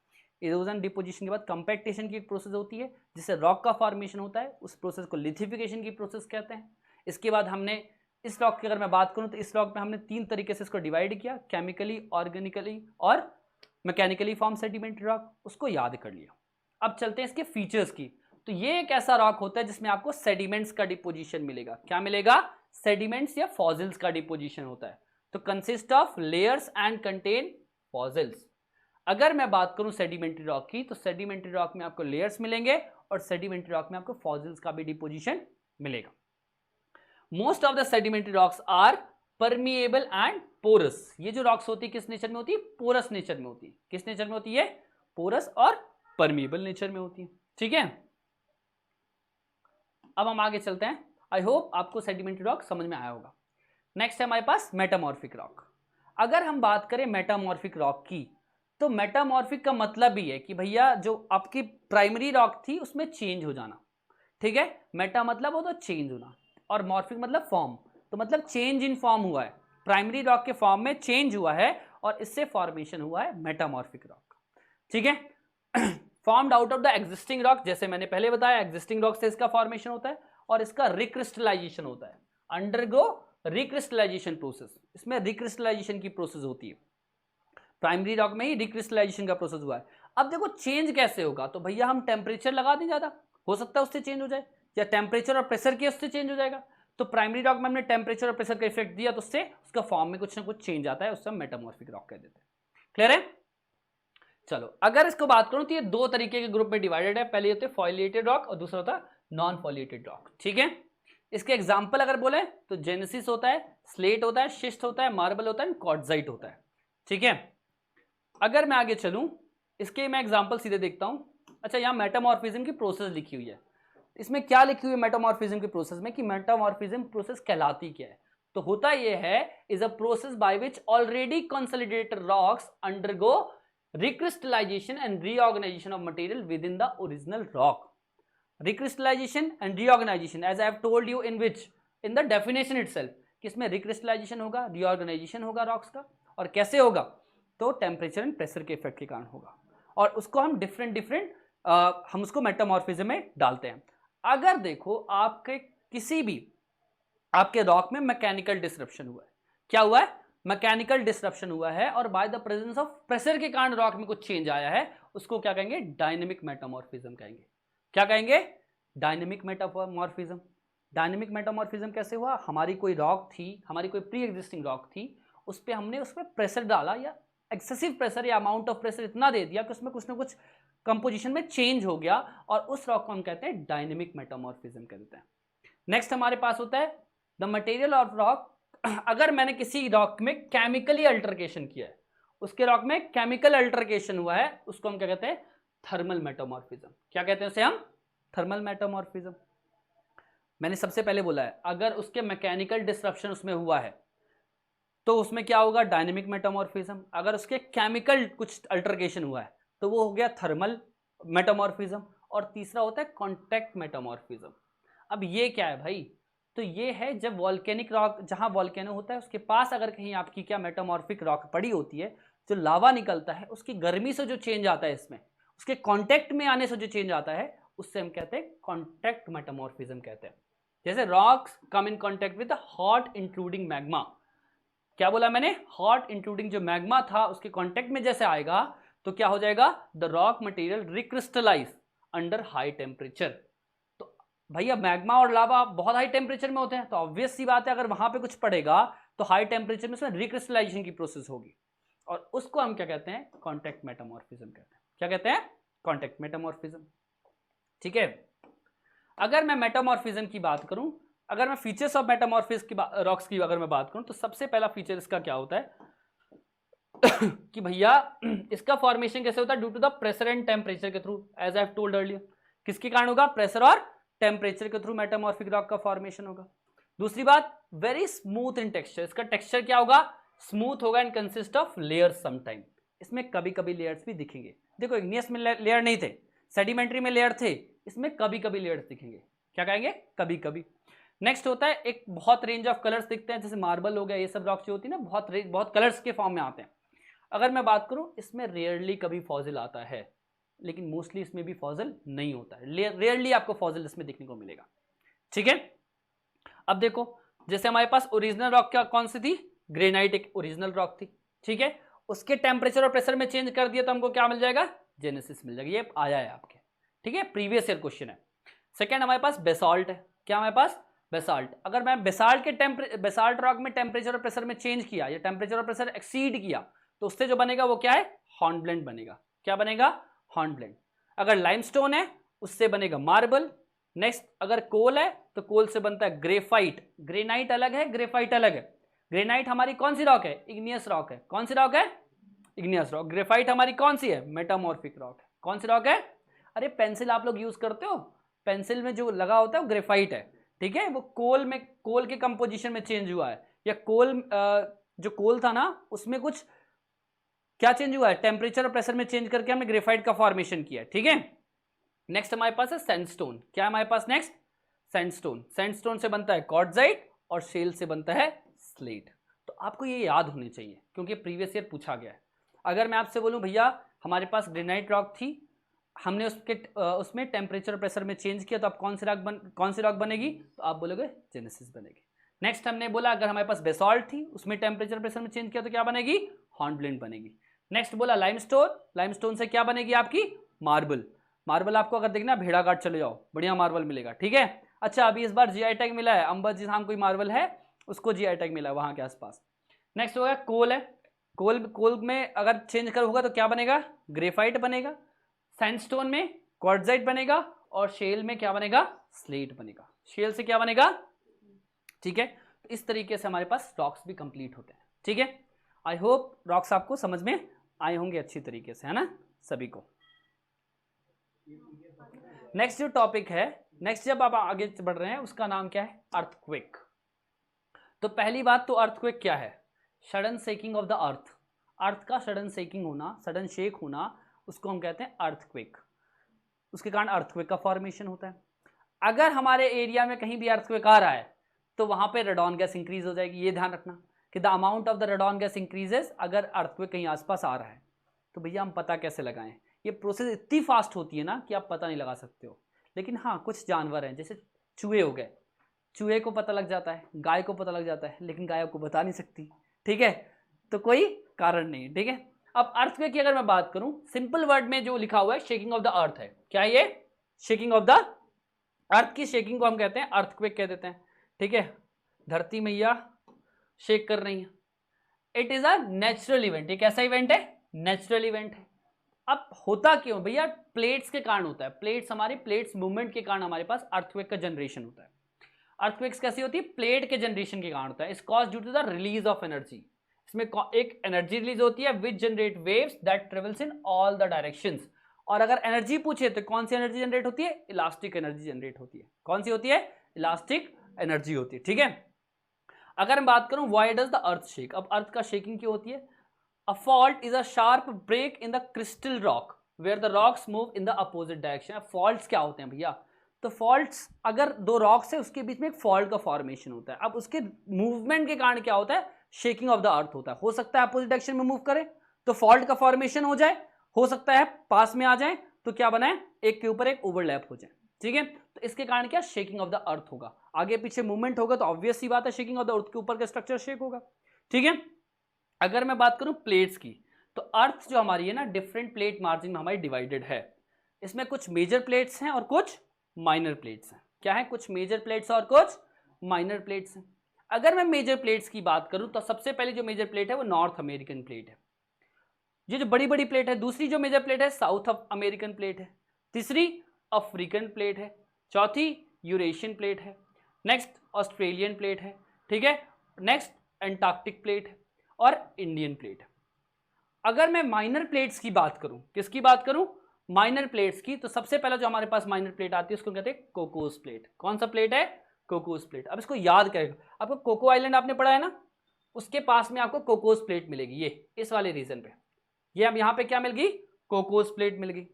इरोजन डिपोजिशन के बाद कंपैक्टेशन की एक प्रोसेस होती है जिससे रॉक का फॉर्मेशन होता है, उस प्रोसेस को लिथिफिकेशन की प्रोसेस कहते हैं। इसके बाद हमने इस रॉक की अगर मैं बात करूं तो इस रॉक में हमने 3 तरीके से इसको डिवाइड किया, केमिकली, ऑर्गेनिकली और मैकेनिकली फॉर्म सेडिमेंट्री रॉक, उसको याद कर लिया। अब चलते हैं इसके फीचर्स की। तो ये एक ऐसा रॉक होता है जिसमें आपको सेडिमेंट्स का डिपोजिशन मिलेगा। क्या मिलेगा? सेडिमेंट्स या फॉसिल्स का डिपोजिशन होता है। तो consist of layers and contain fossils. अगर मैं बात करूं सेडिमेंट्री रॉक की, तो सेडिमेंट्री रॉक में आपको लेयर्स मिलेंगे और सेडिमेंट्री रॉक में आपको फॉसिल्स का भी डिपोजिशन मिलेगा। Most of the sedimentary rocks are permeable and porous. ये जो रॉक्स होती है किस नेचर में होती है? पोरस नेचर में होती है। किस नेचर में होती है? पोरस और परमिएबल नेचर में होती है। ठीक है, अब हम आगे चलते हैं। आई होप आपको सेडिमेंट्री रॉक समझ में आया होगा। नेक्स्ट है हमारे पास मेटामॉर्फिक रॉक। अगर हम बात करें मेटामॉर्फिक रॉक की, तो मेटामॉर्फिक का मतलब ही है कि भैया जो आपकी प्राइमरी रॉक थी उसमें चेंज हो जाना। ठीक है, मेटा मतलब हो तो चेंज होना और मॉर्फिक मतलब फॉर्म, तो मतलब चेंज इन फॉर्म हुआ है, प्राइमरी रॉक के फॉर्म में चेंज हुआ है और इससे फॉर्मेशन हुआ है मेटामॉर्फिक रॉक। ठीक है, formed out of the existing rock, जैसे मैंने पहले बताया एग्जिस्टिंग रॉक से इसका फॉर्मेशन होता है और इसका रिक्रिस्टलाइजेशन होता है, अंडरगो रिक्रिस्टलाइजेशन प्रोसेस। इसमें रिक्रिस्टलाइजेशन की प्रोसेस होती है, प्राइमरी रॉक में ही रिक्रिस्टलाइजेशन का प्रोसेस हुआ है। अब देखो चेंज कैसे होगा, तो भैया हम टेम्परेचर लगा दें, ज्यादा हो सकता है उससे चेंज हो जाए, या टेम्परेचर और प्रेशर के उससे चेंज हो जाएगा। तो प्राइमरी रॉक में हमने टेम्परेचर और प्रेशर का इफेक्ट दिया तो उससे उसका फॉर्म में कुछ ना कुछ चेंज आता है, उससे हम मेटामॉर्फिक रॉक कह देते हैं। क्लियर है? चलो अगर इसको बात करूं तो ये 2 तरीके के ग्रुप में डिवाइडेड है। पहले होते हैं फॉलिएटेड रॉक और दूसरा होता है नॉन फॉलिएटेड रॉक। ठीक है, इसके एग्जांपल अगर बोले तो जेनेसिस होता है, स्लेट होता है, शिस्ट होता है, मार्बल होता है, क्वार्ट्जाइट होता है। ठीक है, अगर मैं आगे चलूं इसके मैं एग्जांपल सीधे देखता हूं। अच्छा, यहां मेटामॉर्फिज्म की प्रोसेस लिखी हुई है, इसमें क्या लिखी हुई है मेटामॉर्फिज्म की प्रोसेस में कि मेटामॉर्फिज्म प्रोसेस कहलाती क्या है? तो होता यह है, is a process by which already consolidated rocks undergo recrystallization and reorganization of material within the original rock. Recrystallization and reorganization, as I have told you in which, in the definition itself, कि इसमें recrystallization होगा, reorganization होगा रॉक्स का, और कैसे होगा? तो टेम्परेचर एंड प्रेशर के इफेक्ट के कारण होगा, और उसको हम डिफरेंट हम उसको मेटामॉर्फिज्म में डालते हैं। अगर देखो आपके किसी भी आपके रॉक में मैकेनिकल डिसरप्शन हुआ है, क्या हुआ है? मैकेनिकल डिसरप्शन हुआ है, और by the presence of pressure के कारण रॉक में कुछ चेंज आया है, उसको क्या कहेंगे? डायनेमिक मेटामॉर्फिज्म कहेंगे। क्या कहेंगे? Dynamic metamorphism. डायनेमिक मेटामॉर्फिज्म कैसे हुआ? हमारी कोई रॉक थी, हमारी कोई प्री एग्जिस्टिंग रॉक थी, उस पर हमने उस पर प्रेशर डाला, या एक्सेसिव प्रेशर या अमाउंट ऑफ प्रेशर इतना दे दिया कि उसमें कुछ ना कुछ कंपोजिशन में चेंज हो गया, और उस रॉक को हम कहते हैं डायनेमिक मेटामॉर्फिज्म कहते हैं। नेक्स्ट हमारे पास होता है द मटेरियल ऑफ रॉक। अगर मैंने किसी रॉक में केमिकली अल्टरकेशन किया है, उसके रॉक में केमिकल अल्टरकेशन हुआ है, उसको हम क्या कहते हैं? Thermal metamorphism. क्या कहते हैं उसे हम? Thermal metamorphism. मैंने सबसे पहले बोला है अगर उसके मैकेनिकल डिसरप्शन उसमें हुआ है तो उसमें क्या होगा? Dynamic metamorphism. अगर उसके केमिकल कुछ अल्टरकेशन हुआ है तो वो हो गया थर्मल मेटामॉर्फिज्म। और तीसरा होता है कॉन्टैक्ट मेटामॉर्फिज्म। अब ये क्या है भाई? तो ये है जब वॉल्केनिक रॉक, जहां वॉल्केनो होता है उसके पास अगर कहीं आपकी क्या मेटामॉर्फिक रॉक पड़ी होती है, जो लावा निकलता है, उसकी गर्मी से जो चेंज आता है इसमें, उसके कांटेक्ट में आने से जो चेंज आता है, उससे हम कहते हैं कॉन्टैक्ट मेटामॉर्फिज्म कहते हैं। जैसे rocks come in contact with hot including magma. क्या बोला मैंने? हॉट इंक्लूडिंग जो मैग्मा था उसके कॉन्टैक्ट में जैसे आएगा तो क्या हो जाएगा? The rock material recrystallize under high temperature. भैया मैग्मा और लावा बहुत हाई टेम्परेचर में होते हैं, तो ऑब्वियस सी बात है अगर वहां पे कुछ पड़ेगा तो हाई टेम्परेचर में उसमें रिक्रिस्टलाइजेशन की प्रोसेस होगी, और उसको हम क्या कहते हैं? कॉन्टैक्ट मेटामॉर्फिज्म कहते हैं। क्या कहते हैं? Contact metamorphism. ठीक है, अगर मैं मेटामॉर्फिज्म की बात करूं, अगर मैं फीचर्स ऑफ मेटामॉर्फिज्म की रॉक्स की अगर मैं बात करूं, तो सबसे पहला फीचर इसका क्या होता है कि भैया इसका फॉर्मेशन कैसे होता है? Due to the pressure and temperature के through, as I have told earlier. किसके कारण होगा? प्रेशर और टेम्परेचर के थ्रू मेटामॉर्फिक रॉक का फॉर्मेशन होगा। दूसरी बात, वेरी स्मूथ इन टेक्सचर। इसका टेक्सचर क्या होगा? स्मूथ होगा and consist of layers sometime. इसमें कभी कभी लेयर्स भी दिखेंगे। देखो इग्नियस में लेयर नहीं थे, सेडिमेंट्री में लेयर थे, इसमें कभी कभी लेयर्स दिखेंगे। क्या कहेंगे? कभी कभी। नेक्स्ट होता है एक बहुत रेंज ऑफ कलर्स दिखते हैं, जैसे मार्बल हो गया, ये सब रॉक्स जो होती है ना, बहुत कलर्स के फॉर्म में आते हैं। अगर मैं बात करूं, इसमें रेयरली कभी फॉसिल आता है, लेकिन मोस्टली इसमें भी फॉसिल नहीं होता है, रेयरली आपको फॉसिल इसमें देखने को मिलेगा। ठीक है, अब देखो जैसे हमारे पास ओरिजिनल रॉक क्या कौन सी थी, ग्रेनाइट एक ओरिजिनल रॉक थी। ठीक है, उसके टेम्परेचर और प्रेशर में चेंज कर दिया तो हमको क्या मिल जाएगा, जेनेसिस मिल जाएगा। ये आया है आपके, ठीक है, प्रीवियस ईयर क्वेश्चन है। सेकंड हमारे पास बेसाल्ट है, क्या हमारे पास बेसाल्ट। अगर मैं बेसाल्ट के बेसाल्ट रॉक में टेम्परेचर और प्रेशर में चेंज किया या टेम्परेचर और प्रेशर एक्सीड किया तो उससे जो बनेगा वो क्या है, हॉर्नब्लेंड बनेगा। क्या बनेगा, हॉर्नब्लेंड। अगर लाइमस्टोन है उससे बनेगा मार्बल। नेक्स्ट अगर कोल है तो कोल से बनता है ग्रेफाइट। ग्रेनाइट अलग है, ग्रेफाइट अलग है। ग्रेनाइट हमारी कौन सी रॉक है, इग्नियस रॉक है। कौन सी रॉक है, इग्नियस रॉक। ग्रेफाइट हमारी कौन सी है, मेटामॉर्फिक रॉक है। कौन सी रॉक है, अरे पेंसिल आप लोग यूज करते हो, पेंसिल में जो लगा होता है वो ग्रेफाइट है। ठीक है, वो कोल में, कोल के कंपोजिशन में चेंज हुआ है, या कोल जो कोल था ना उसमें कुछ क्या चेंज हुआ है, टेम्परेचर और प्रेशर में चेंज करके हमने ग्रेफाइट का फॉर्मेशन किया। ठीक है, नेक्स्ट हमारे पास है सैंडस्टोन। क्या है हमारे पास नेक्स्ट, सैंडस्टोन। सैंडस्टोन से बनता है क्वार्ट्जाइट और शेल से बनता है स्लेट। तो आपको ये याद होनी चाहिए क्योंकि प्रीवियस ईयर पूछा गया है। अगर मैं आपसे बोलूं भैया हमारे पास ग्रेनाइट रॉक थी, हमने उसमें टेम्परेचर प्रेशर में चेंज किया तो आप कौन सी रॉक बनेगी, तो आप बोलोगे जेनेसिस बनेगी। नेक्स्ट हमने बोला अगर हमारे पास बेसाल्ट थी उसमें टेम्परेचर प्रेशर में चेंज किया तो क्या बनेगी, हॉर्नब्लेंड बनेगी। नेक्स्ट बोला लाइमस्टोन, लाइमस्टोन से क्या बनेगी आपकी, मार्बल। मार्बल आपको अगर देखना भेड़ाघाट चले जाओ बढ़िया मार्बल मिलेगा। ठीक है, अच्छा अभी इस बार जीआई टैग मिला है, अंबर जी नाम कोई मार्बल है उसको जीआई टैग मिला है वहां के आसपास। नेक्स्ट हो गया कोल है, कोल में अगर चेंज कर होगा तो क्या बनेगा, ग्रेफाइट बनेगा। सैंडस्टोन में क्वार्ट्जाइट बनेगा और शेल में क्या बनेगा, स्लेट बनेगा। शेल से क्या बनेगा, ठीक है। तो इस तरीके से हमारे पास रॉक्स भी कंप्लीट होते हैं। ठीक है, आई होप रॉक्स आपको समझ में आए होंगे अच्छी तरीके से, है ना सभी को। नेक्स्ट जो टॉपिक है, नेक्स्ट जब आप आगे बढ़ रहे हैं उसका नाम क्या है, अर्थक्वेक। तो पहली बात तो अर्थक्वेक क्या है, sudden shaking of the earth. Earth का सडन शेकिंग होना, सडन शेक होना, उसको हम कहते हैं अर्थक्वेक। उसके कारण अर्थक्वेक का फॉर्मेशन होता है। अगर हमारे एरिया में कहीं भी अर्थक्वेक आ रहा है तो वहां पे रेडॉन गैस इंक्रीज हो जाएगी। ये ध्यान रखना कि the amount of the radon gas increases अगर अर्थक्वेक कहीं आसपास आ रहा है। तो भैया हम पता कैसे लगाएं, ये प्रोसेस इतनी फास्ट होती है ना कि आप पता नहीं लगा सकते हो। लेकिन हाँ कुछ जानवर हैं जैसे चूहे हो गए, चूहे को पता लग जाता है, गाय को पता लग जाता है, लेकिन गाय को बता नहीं सकती। ठीक है, तो कोई कारण नहीं। ठीक है, अब अर्थक्वेक की अगर मैं बात करूं, सिंपल वर्ड में जो लिखा हुआ है शेकिंग ऑफ द अर्थ है। क्या ये शेकिंग ऑफ द अर्थ, की शेकिंग को हम कहते हैं अर्थक्वेक कह देते हैं। ठीक है, धरती मैया शेक कर रही है। It is a natural event. एक ऐसा इवेंट है, नेचुरल इवेंट है। अब होता क्यों भैया, प्लेट्स के कारण होता है। प्लेट्स हमारी प्लेट्स मूवमेंट के कारण हमारे पास अर्थक्वेक का जनरेशन होता है। अर्थक्वेक्स कैसी होती है, प्लेट के जनरेशन के कारण होता है। Is cause due to the release of energy. इसमें एक एनर्जी रिलीज होती है which generate waves that travels in all the directions. और अगर एनर्जी पूछे तो कौन सी एनर्जी जनरेट होती है, इलास्टिक एनर्जी जनरेट होती है। कौन सी होती है, इलास्टिक एनर्जी होती है। ठीक है, अगर मैं बात करूं why does the earth shake, अब अर्थ का शेकिंग क्यों होती है। A fault is a sharp break in the crystal rock where the rocks move in the opposite direction. Faults क्या होते हैं भैया, तो फॉल्ट्स अगर दो रॉक्स है उसके बीच में एक फॉल्ट का फॉर्मेशन होता है। अब उसके मूवमेंट के कारण क्या होता है, शेकिंग ऑफ द अर्थ होता है। हो सकता है अपोजिट डायरेक्शन में मूव करे तो फॉल्ट का फॉर्मेशन हो जाए, हो सकता है पास में आ जाए तो क्या बनाए, एक के ऊपर एक ओवरलैप हो जाए। ठीक है, तो इसके कारण क्या, शेकिंग ऑफ द अर्थ होगा। आगे पीछे मूवमेंट होगा तो ऑब्वियस सी बात है शेकिंग ऑफ द अर्थ के ऊपर का स्ट्रक्चर शेक होगा। ठीक है, अगर मैं बात करूं प्लेट्स की, तो अर्थ जो हमारी है ना डिफरेंट प्लेट मार्जिन में हमारी डिवाइडेड है। इसमें कुछ मेजर प्लेट्स हैं और कुछ माइनर प्लेट्स हैं। क्या है, कुछ मेजर प्लेट्स और कुछ माइनर प्लेट्स हैं। अगर मैं मेजर प्लेट्स की बात करूं तो सबसे पहले जो मेजर प्लेट है वो नॉर्थ अमेरिकन प्लेट है। ये जो बड़ी बड़ी प्लेट है, दूसरी जो मेजर प्लेट है साउथ अमेरिकन प्लेट है, तीसरी अफ्रीकन प्लेट है, चौथी यूरेशियन प्लेट है, नेक्स्ट ऑस्ट्रेलियन प्लेट है। ठीक है, नेक्स्ट एंटार्क्टिक प्लेट है और इंडियन प्लेट है। अगर मैं माइनर प्लेट्स की बात करूं, किसकी बात करूं, माइनर प्लेट्स की, तो सबसे पहला जो हमारे पास माइनर प्लेट आती है उसको कहते हैं कोकोस प्लेट। कौन सा प्लेट है, कोकोस प्लेट। अब इसको याद करेगा, आपको कोको आइलैंड आपने पढ़ा है ना, उसके पास में आपको कोकोस प्लेट मिलेगी। ये इस वाले रीजन पे, ये अब यहाँ पे क्या मिल गई, कोकोस प्लेट मिल गई।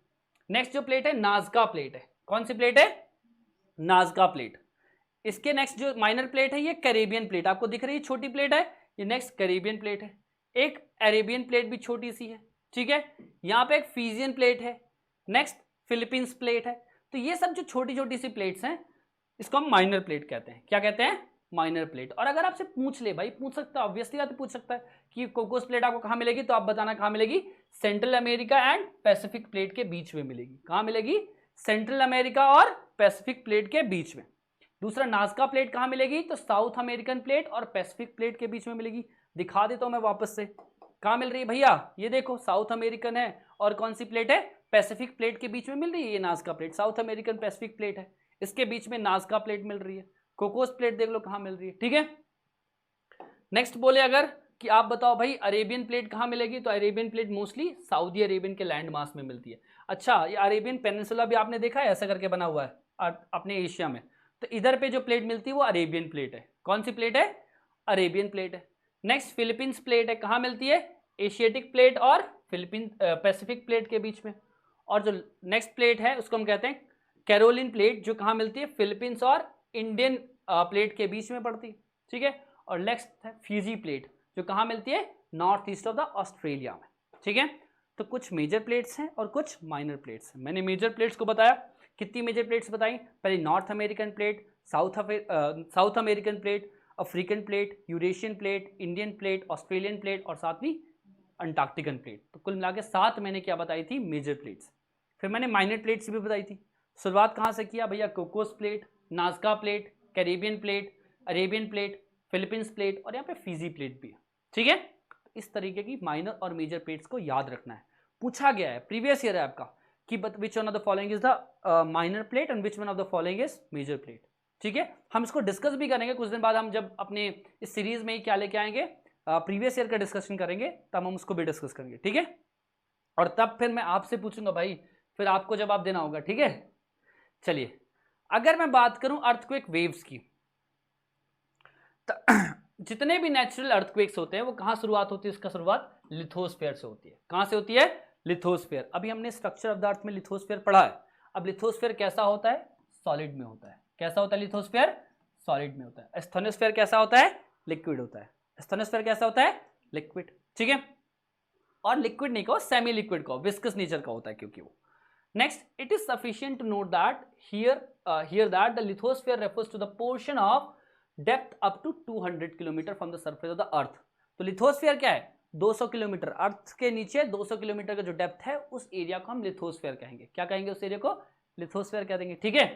नेक्स्ट जो प्लेट है नाजका प्लेट है। कौन सी प्लेट है, नाजका प्लेट। इसके नेक्स्ट जो माइनर प्लेट है ये कैरेबियन प्लेट, आपको दिख रही है छोटी प्लेट है, ये नेक्स्ट कैरेबियन प्लेट है। एक अरेबियन प्लेट भी छोटी सी है। ठीक है, यहाँ पे एक फीजियन प्लेट है, नेक्स्ट फिलीपींस प्लेट है। तो ये सब जो छोटी छोटी सी प्लेट्स हैं इसको हम माइनर प्लेट कहते हैं। क्या कहते हैं? Minor plate. और अगर आपसे पूछ ले, भाई पूछ सकता है, ऑब्वियसली बात पूछ सकता है कि कोकोस प्लेट आपको कहाँ मिलेगी, तो आप बताना कहाँ मिलेगी, central America and Pacific plate के बीच में मिलेगी। कहाँ मिलेगी? सेंट्रल अमेरिका और पैसिफिक प्लेट के बीच में। दूसरा नाज़का प्लेट कहाँ मिलेगी, तो साउथ अमेरिकन प्लेट और पैसिफिक प्लेट के बीच में मिलेगी। दिखा देता हूं मैं वापस से, कहाँ मिल रही है भैया, ये देखो साउथ अमेरिकन है और कौन सी प्लेट है, पैसिफिक प्लेट के बीच में मिल रही है। ये Nazca plate south American Pacific plate है, इसके बीच में नाज़का प्लेट मिल रही है। कोकोस प्लेट देख लो कहाँ मिल रही है। ठीक है, नेक्स्ट बोले अगर कि आप बताओ भाई अरेबियन प्लेट कहाँ मिलेगी, तो Arabian plate mostly Saudi Arabian के लैंड मास में मिलती है। अच्छा, ये अरेबियन पेनिनसुला भी आपने देखा है ऐसा करके बना हुआ है अपने एशिया में, तो इधर पे जो प्लेट मिलती है वो अरेबियन प्लेट है। कौन सी प्लेट है? अरेबियन प्लेट है। नेक्स्ट फिलीपींस प्लेट है, कहाँ मिलती है, एशियाटिक प्लेट और फिलीपीन पैसिफिक प्लेट के बीच में। और जो नेक्स्ट प्लेट है उसको हम कहते हैं कैरोलिन प्लेट, जो कहाँ मिलती है, फिलीपींस और इंडियन प्लेट के बीच में पड़ती है। ठीक है, और नेक्स्ट है फिजी प्लेट, जो कहाँ मिलती है, north east of the Australia में। ठीक है, तो कुछ मेजर प्लेट्स हैं और कुछ माइनर प्लेट्स हैं। मैंने मेजर प्लेट्स को बताया, कितनी मेजर प्लेट्स बताई, पहले north American plate, south American plate, African plate, Eurasian plate, Indian plate, Australian plate और साथ में अंटार्कटिकन प्लेट। तो कुल मिला के 7 मैंने क्या बताई थी, मेजर प्लेट्स। फिर मैंने माइनर प्लेट्स भी बताई थी। शुरुआत कहाँ से किया भैया, Cocos plate, Nazca plate, Caribbean plate, Arabian plate, Philippines plate और यहाँ पे फिजी प्लेट भी है। ठीक है, इस तरीके की माइनर और मेजर प्लेट्स को याद रखना है। पूछा गया है, प्रीवियस ईयर है आपका, कि which one of the following is the minor plate and which one of the following is major plate. ठीक है, हम इसको डिस्कस भी करेंगे कुछ दिन बाद, हम जब अपने इस सीरीज में ही क्या लेके आएंगे, प्रीवियस ईयर का डिस्कशन करेंगे, तब हम उसको भी डिस्कस करेंगे। ठीक है, और तब फिर मैं आपसे पूछूंगा भाई, फिर आपको जवाब देना होगा। ठीक है, चलिए अगर मैं बात करूं अर्थक्वेक वेव्स की, जितने भी नेचुरल अर्थक्वेक्स होते हैं वो कहां शुरुआत होती है, इसका शुरुआत लिथोस्फीयर से होती है। कहां से होती है, लिथोस्फीयर। अभी हमने स्ट्रक्चर ऑफ द अर्थ में लिथोस्फीयर पढ़ा है। अब लिथोस्फीयर कैसा होता है, सॉलिड में होता है। कैसा होता है लिथोस्फीयर, सॉलिड में होता है। स्थनोस्फीयर कैसा होता है, लिक्विड होता है। स्थनोस्फीयर कैसा होता है, लिक्विड। ठीक है, और लिक्विड नहीं कहो, सेमी लिक्विड कहो, विस्कस नेचर का होता है क्योंकि वो। Next, it is sufficient to note that here that the lithosphere refers to the portion of depth up to 200 kilometre from the surface of the earth. तो लिथोस्फीयर क्या है, 200 किलोमीटर, अर्थ के नीचे 200 किलोमीटर का जो डेप्थ है उस एरिया को हम लिथोस्फीयर कहेंगे। क्या कहेंगे उस एरिया को, लिथोस्फीयर कह देंगे। ठीक है,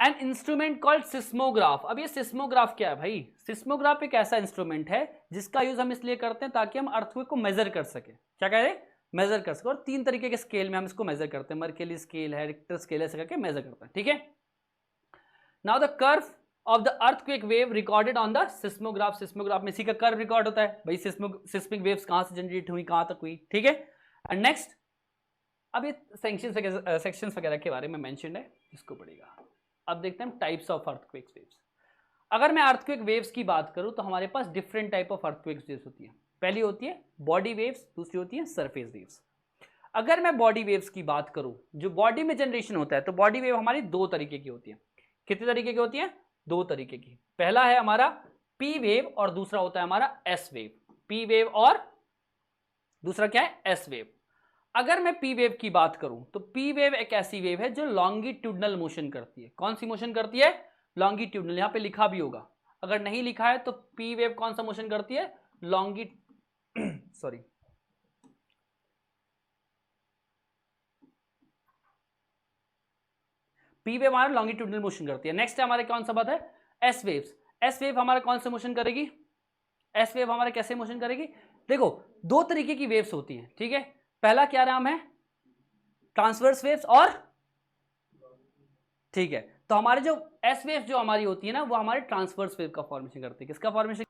एन इंस्ट्रूमेंट कॉल्ड सिस्मोग्राफ। अब ये सिस्मोग्राफ क्या है भाई, सिस्मोग्राफ एक ऐसा इंस्ट्रूमेंट है जिसका यूज हम इसलिए करते हैं ताकि हम अर्थक्वेक को मेजर कर सके। क्या कह रहे, मेजर कर सके। और 3 तरीके के स्केल में हम इसको मेजर करते हैं, मर्केली स्केल है, रिक्टर स्केल है, ऐसे करके मेजर करते हैं। ठीक है, now the curve of the earthquake wave recorded on the seismograph. Seismograph में इसी का कर्व रिकॉर्ड होता है भाई, सिस्मिक वेव्स कहां से जनरेट हुई, कहां तक हुई। ठीक है, एंड नेक्स्ट, अब ये सेक्शंस वगैरह के बारे में मेंशन है, इसको पढ़ेगा। अब देखते हैं टाइप्स ऑफ अर्थक्वेक वेव्स। अगर मैं अर्थक्वेक वेव्स की बात करूं तो हमारे पास different type of earthquake waves होती है। पहली होती है बॉडी वेव्स, दूसरी होती है सरफेस वेव्स। अगर मैं बॉडी वेव्स की बात करूं, जो बॉडी में जनरेशन होता है, तो बॉडी वेव हमारी 2 तरीके की होती है। कितने तरीके की होती है, 2 तरीके की। पहला है हमारा पी वेव और दूसरा होता है हमारा एस वेव। पी वेव और दूसरा क्या है, एस वेव। अगर मैं पी वेव की बात करूं तो पी वेव एक ऐसी वेव है जो लॉन्गिट्यूडनल मोशन करती है। कौन सी मोशन करती है, लॉन्गिट्यूडनल। यहां पे लिखा भी होगा, अगर नहीं लिखा है तो पी वेव कौन सा मोशन करती है, पी वेव हमारा लॉन्गिट्यूडनल मोशन करती है। नेक्स्ट है हमारे कौन सा बात है, एस वेव्स। एस वेव हमारा कौन सा मोशन करेगी, एस वेव हमारा कैसे मोशन करेगी, देखो 2 तरीके की वेव्स होती हैं। ठीक है, पहला क्या नाम है, ट्रांसवर्स वेव्स, और ठीक है, तो हमारे जो एस वेव जो हमारी होती है ना, वो हमारे ट्रांसवर्स वेव का फॉर्मेशन करती है। किसका फॉर्मेशन,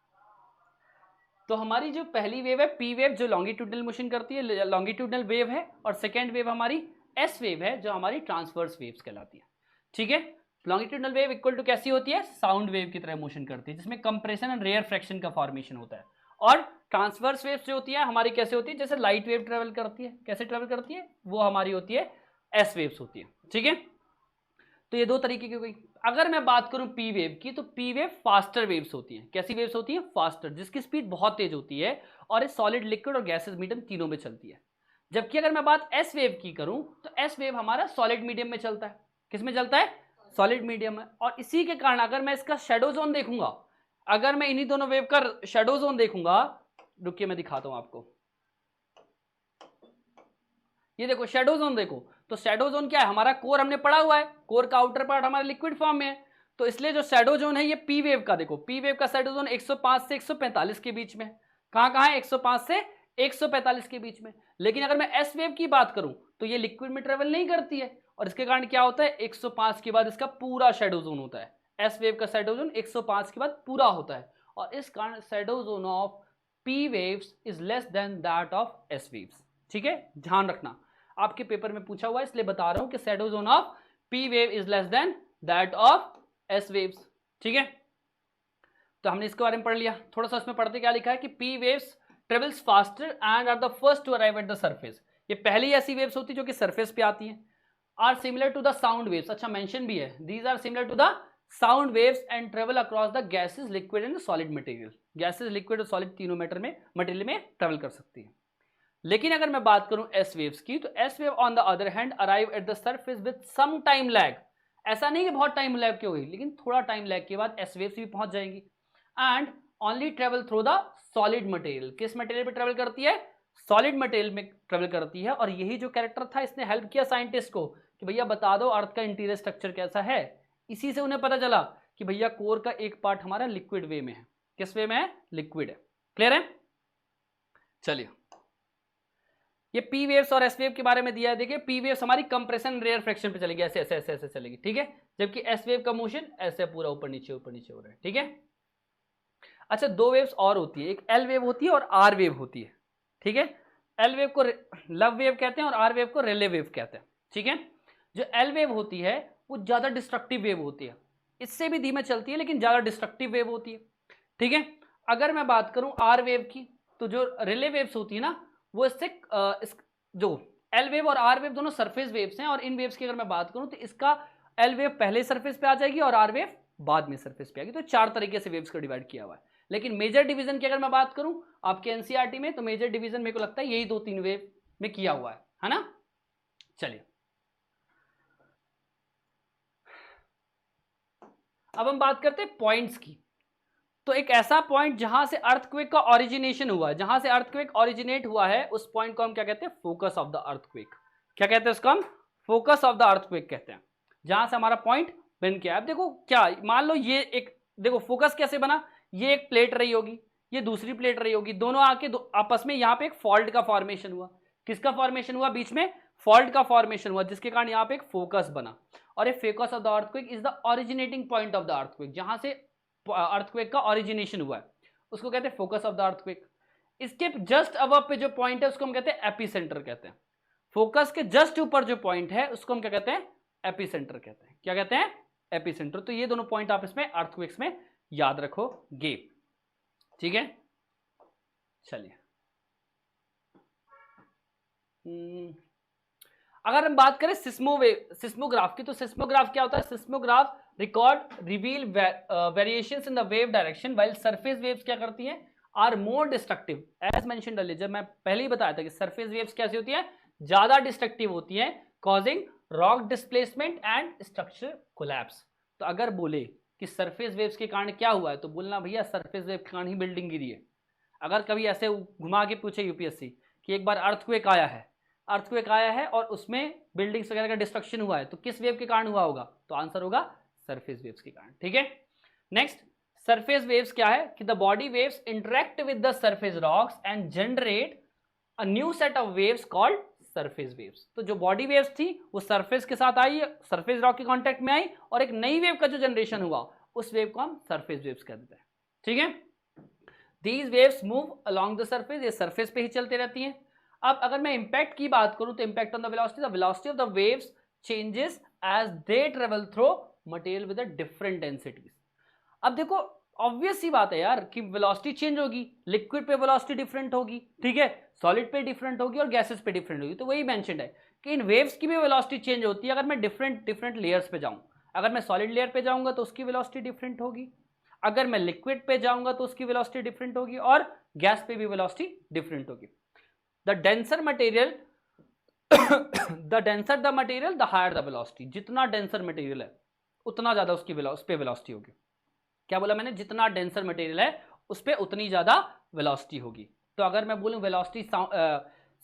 तो हमारी जो पहली वेव है पी वेव, जो लॉन्गिट्यूडनल मोशन करती है, लॉन्गिट्यूडनल वेव है, और सेकेंड वेव हमारी एस वेव है, जो हमारी ट्रांसवर्स वेव्स कहलाती है। ठीक है, लॉन्गिट्यूडनल वेव इक्वल टू कैसी होती है, साउंड वेव की तरह मोशन करती है, जिसमें कंप्रेशन एंड रेयर फ्रैक्शन का फॉर्मेशन होता है। और ट्रांसवर्स वेव्स जो होती है हमारी कैसे होती है, जैसे लाइट वेव ट्रेवल करती है, कैसे ट्रेवल करती है, वो हमारी होती है एस वेव्स होती है। ठीक है, तो ये 2 तरीके की हो गई। अगर मैं बात करूं पी वेव की, तो पी वेव फास्टर वेव्स होती हैं। कैसी वेव्स होती हैं, फास्टर, जिसकी स्पीड बहुत तेज होती है और ये सॉलिड, लिक्विड और गैसेस मीडियम तीनों में चलती है। जबकि अगर मैं बात एस वेव की करूं तो एस वेव हमारा सॉलिड मीडियम में चलता है। किस में चलता है? सॉलिड मीडियम में। और इसी के कारण अगर मैं इसका शेडो जोन देखूंगा, अगर मैं इन्हीं दोनों वेव का शेडो जोन देखूंगा, रुकिए मैं दिखाता हूं आपको। ये देखो शेडो जोन देखो, तो शेडो जोन क्या है? हमारा कोर हमने पढ़ा हुआ है, कोर का आउटर पार्ट हमारा लिक्विड फॉर्म में है, तो इसलिए जो शेडो जोन है ये पी वेव का, देखो पी वेव का शेडो जोन 105 से 145 के बीच में। कहां है? 105 से 145 के बीच में। लेकिन अगर मैं एस वेव की बात करूं तो ये लिक्विड में ट्रेवल नहीं करती है, और इसके कारण क्या होता है? 105 के बाद इसका पूरा शेडो जोन होता है। एस वेव का शेडो जोन 105 के बाद पूरा होता है, और इस कारण shadow zone of P waves is less than that of S waves. ठीक है, ध्यान रखना, आपके पेपर में पूछा हुआ है इसलिए बता रहा हूं कि shadow zone of P wave is less than that of S waves. ठीक है, तो हमने इसके बारे में पढ़ लिया। थोड़ा सा इसमें पढ़ते क्या लिखा है कि P waves travels faster and are the first to arrive at the surface. ये पहली ऐसी वेव्स होती है जो कि सरफेस पे आती हैं। Are similar to the sound waves, अच्छा मेंशन भी है, these are similar to the sound waves and travel across the gases, liquid and solid material. Gases, liquid और सॉलिड तीनों मटेरियल में ट्रेवल कर सकती है। लेकिन अगर मैं बात करूं एस वेव्स की, तो S wave on the other hand arrive at the surface with some time lag. ऐसा नहीं कि बहुत टाइम लैग के हुई, लेकिन थोड़ा टाइम लैग के बाद एस वेव्स भी पहुंच जाएंगी। And only travel through the solid material. किस मटेरियल पे ट्रेवल करती है? सॉलिड मटेरियल में ट्रेवल करती है। और यही जो कैरेक्टर था, इसने हेल्प किया साइंटिस्ट को कि भैया बता दो अर्थ का इंटीरियर स्ट्रक्चर कैसा है। इसी से उन्हें पता चला कि भैया कोर का एक पार्ट हमारा लिक्विड वे में है। किस वे में है? लिक्विड है। क्लियर है? चलिए, ये पी वेव्स और एस वेव के बारे में दिया है। देखिए पी वेव्स हमारी कंप्रेशन रेयर फ्रैक्शन पे चलेगी, ऐसे ऐसे ऐसे ऐसे चलेगी। ठीक है, जबकि एस वेव का मोशन ऐसे पूरा ऊपर नीचे हो रहा है। ठीक है, अच्छा दो वेव्स और होती है, एक एल वेव होती है और आर वेव होती है। ठीक है, एल वेव को लव वेव कहते हैं और आर वेव को रेले वेव कहते हैं। ठीक है, जो एल वेव होती है वो ज्यादा डिस्ट्रक्टिव वेव होती है, इससे भी धीमे चलती है लेकिन ज्यादा डिस्ट्रक्टिव वेव होती है। ठीक है, अगर मैं बात करूं आर वेव की, तो जो रिले वेव्स होती है ना, वो इससे जो एल वेव और आर वेव दोनों सरफेस वेव्स हैं, और इन वेव्स की अगर मैं बात करूं तो इसका एल वेव पहले सरफेस पे आ जाएगी और आर वेव बाद में सरफेस पे आएगी। तो चार तरीके से वेव्स को डिवाइड किया हुआ है। लेकिन मेजर डिवीजन की अगर मैं बात करूं आपके एनसीईआरटी में, तो मेजर डिवीजन मेरे को लगता है यही दो तीन वेव में किया हुआ है ना। चलिए, अब हम बात करते हैं पॉइंट्स की। तो एक ऐसा पॉइंट जहां से अर्थक्वेक का ओरिजिनेशन हुआ है, जहां से अर्थक्वेक ओरिजिनेट हुआ है, उस पॉइंट को हम क्या कहते हैं? Focus of the earthquake. क्या कहते हैं उसको हम? फोकस ऑफ द अर्थक्वेक कहते हैं, जहां से हमारा पॉइंट बन गया। अब देखो क्या, मान लो ये एक, देखो फोकस कैसे बना, ये एक प्लेट रही होगी, ये दूसरी प्लेट रही होगी, दोनों आके आपस में यहाँ पे एक फॉल्ट का फॉर्मेशन हुआ। किसका फॉर्मेशन हुआ? बीच में फॉल्ट का फॉर्मेशन हुआ, जिसके कारण यहाँ पे एक फोकस बना। और ये focus of the earthquake is the originating point of the earthquake, जहां से अर्थक्वेक का ओरिजिनेशन हुआ है उसको कहते हैं फोकस ऑफ द अर्थक्वेक। इसके जस्ट अबव पे जो पॉइंट है उसको हम कहते हैं एपिसेंटर कहते हैं। फोकस के जस्ट ऊपर जो पॉइंट है उसको हम क्या कहते हैं? एपिसेंटर कहते हैं। क्या कहते हैं? एपिसेंटर। तो ये दोनों पॉइंट आप इसमें अर्थक्वेक्स में याद रखोगे। ठीक है, चलिए, अगर हम बात करें सिस्मोग्राफ की, तो सिस्मोग्राफ क्या होता है? Seismograph record reveal variations in the wave direction, while surface waves क्या करती हैं? Are more destructive. As mentioned earlier, जब मैं पहले ही बताया था कि सरफेस वेव्स कैसी होती है? ज्यादा डिस्ट्रक्टिव होती है, causing rock displacement and structure collapse. तो अगर बोले कि सरफेस वेव्स के कारण क्या हुआ है, तो बोलना भैया सरफेस वेव के कारण ही बिल्डिंग गिरी है। अगर कभी ऐसे घुमा के पूछे यूपीएससी कि एक बार अर्थक्वेक आया है और उसमें बिल्डिंग्स वगैरह का डिस्ट्रक्शन हुआ है, तो किस वेव के कारण हुआ होगा? तो आंसर होगा सरफेस वेव्स के कारण। ठीक है, नेक्स्ट, सरफेस वेव्स क्या है कि the body waves interact with the surface rocks and generate a new set of waves called surface waves. तो जो बॉडी वेव्स थी वो सरफेस के साथ आई, सरफेस रॉक के कांटेक्ट में आई, और एक नई वेव का जो जनरेशन हुआ उस वेव को हम सरफेस वेव्स कहते हैं। ठीक है, these waves move along the surface, ये सरफेस पे ही चलते रहती हैं। अब अगर मैं इंपैक्ट की बात करूं तो impact on the velocity of the waves changes as they travel through material with different densities. अब देखो ऑब्वियस सी बात है यार कि वेलोसिटी चेंज होगी, लिक्विड पे वेलोसिटी डिफरेंट होगी, ठीक है, सॉलिड पे डिफरेंट होगी और गैसेस पे डिफरेंट होगी। तो वही मेंशन्ड है कि इन वेव्स की भी वेलोसिटी चेंज होती है। अगर मैं डिफरेंट लेयर्स पे जाऊं, अगर मैं सॉलिड लेयर पे जाऊंगा तो उसकी वेलोसिटी डिफरेंट होगी, अगर मैं लिक्विड पे जाऊंगा तो उसकी वेलोसिटी डिफरेंट होगी, और गैस पे भी वेलोसिटी डिफरेंट होगी। The denser material the denser the material the higher the velocity, जितना डेंसर मटेरियल है उतना ज्यादा उसकी उस पे वेलोसिटी होगी। क्या बोला मैंने? जितना डेंसर मटेरियल है उस पे उतनी ज्यादा वेलोसिटी होगी। तो अगर मैं बोलूं वेलोसिटी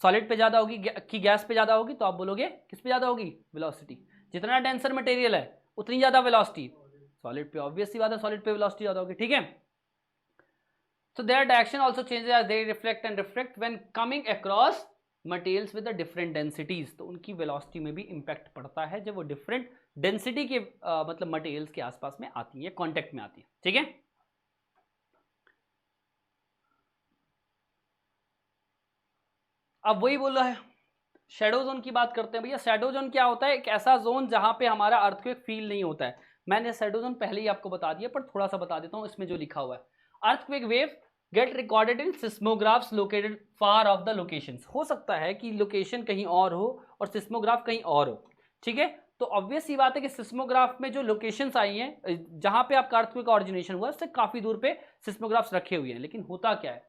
सॉलिड पे ज्यादा होगी कि गैस पे ज्यादा होगी, तो आप बोलोगे किस पे ज्यादा होगी? वेलोसिटी। जितना डेंसर मटेरियल है उतनी ज्यादा वेलोसिटी सॉलिड पे, ऑब्वियस सी बात है सॉलिड पे वेलोसिटी ज्यादा होगी, ठीक है। So their direction also changes as they reflect and refract when coming across materials with the different densities। तो उनकी वेलोसिटी में भी इंपैक्ट पड़ता है जब वो डिफरेंट डेंसिटी के मतलब मटेरियल्स के आसपास में आती है, कांटेक्ट में आती है, ठीक है। अब वही बोला है, शैडो जोन की बात करते हैं भैया। शैडो जोन क्या होता है? एक ऐसा जोन जहां पे हमारा अर्थक्वेक फील नहीं होता है। मैंने शैडो जोन पहले ही आपको बता दिया, पर थोड़ा सा बता देता हूं इसमें जो लिखा हुआ है। Earthquake wave get recorded in seismographs located far off the locations. हो सकता है कि लोकेशन कहीं और हो और सिस्मोग्राफ कहीं और हो, ठीक है। तो ऑब्वियस सी बात है कि सिस्मोग्राफ में जो लोकेशंस आई हैं जहां पे आपका अर्थक्वेक ऑरिजिनेशन हुआ उससे काफी दूर पे सिस्मोग्राफ्स रखे हुए हैं। लेकिन होता क्या है,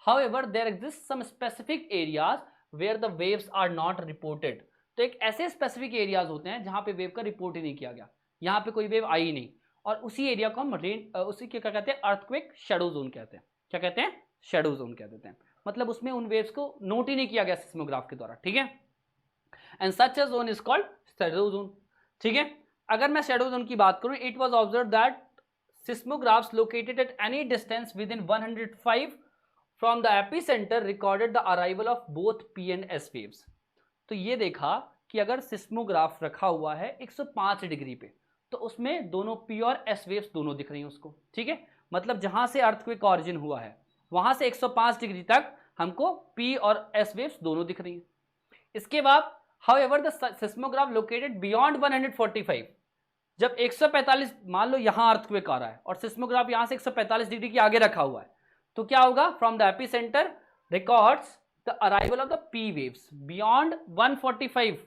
however there exist some specific areas where the waves are not reported. तो एक ऐसे स्पेसिफिक एरियाज होते हैं जहां पे वेव का रिपोर्ट ही नहीं किया गया, यहाँ पे कोई वेव आई ही नहीं, और उसी एरिया को हम उसी के क्या कहते हैं? अर्थक्वेक शैडो जोन कहते हैं। क्या कहते हैं? शैडो जोन कह देते हैं। मतलब उसमें उन वेव्स को नोट ही नहीं किया गया सिस्मोग्राफ के द्वारा, ठीक है। And such a zone is called shadow zone, ठीक है। अगर मैं शैडो जोन की बात करूं, it was observed that seismographs located at any distance within 105 from the epicentre recorded the arrival of both P and S waves. तो ये देखा कि अगर सिस्मोग्राफ रखा हुआ है 105 डिग्री पे, तो उसमें दोनों पी और एस वेव्स दोनों दिख रही हैं उसको, ठीक है। मतलब जहां से अर्थक्वेक ऑरिजिन हुआ है वहां से 105 डिग्री तक हमको पी और एस वेव्स दोनों दिख रही हैं। इसके बाद however the seismograph located beyond 145, जब 145 मान लो यहां अर्थक्वेक आ रहा है और सिस्मोग्राफ यहां से 145 डिग्री के आगे रखा हुआ है, तो क्या होगा? From the epicentre records the arrival of the P waves beyond 145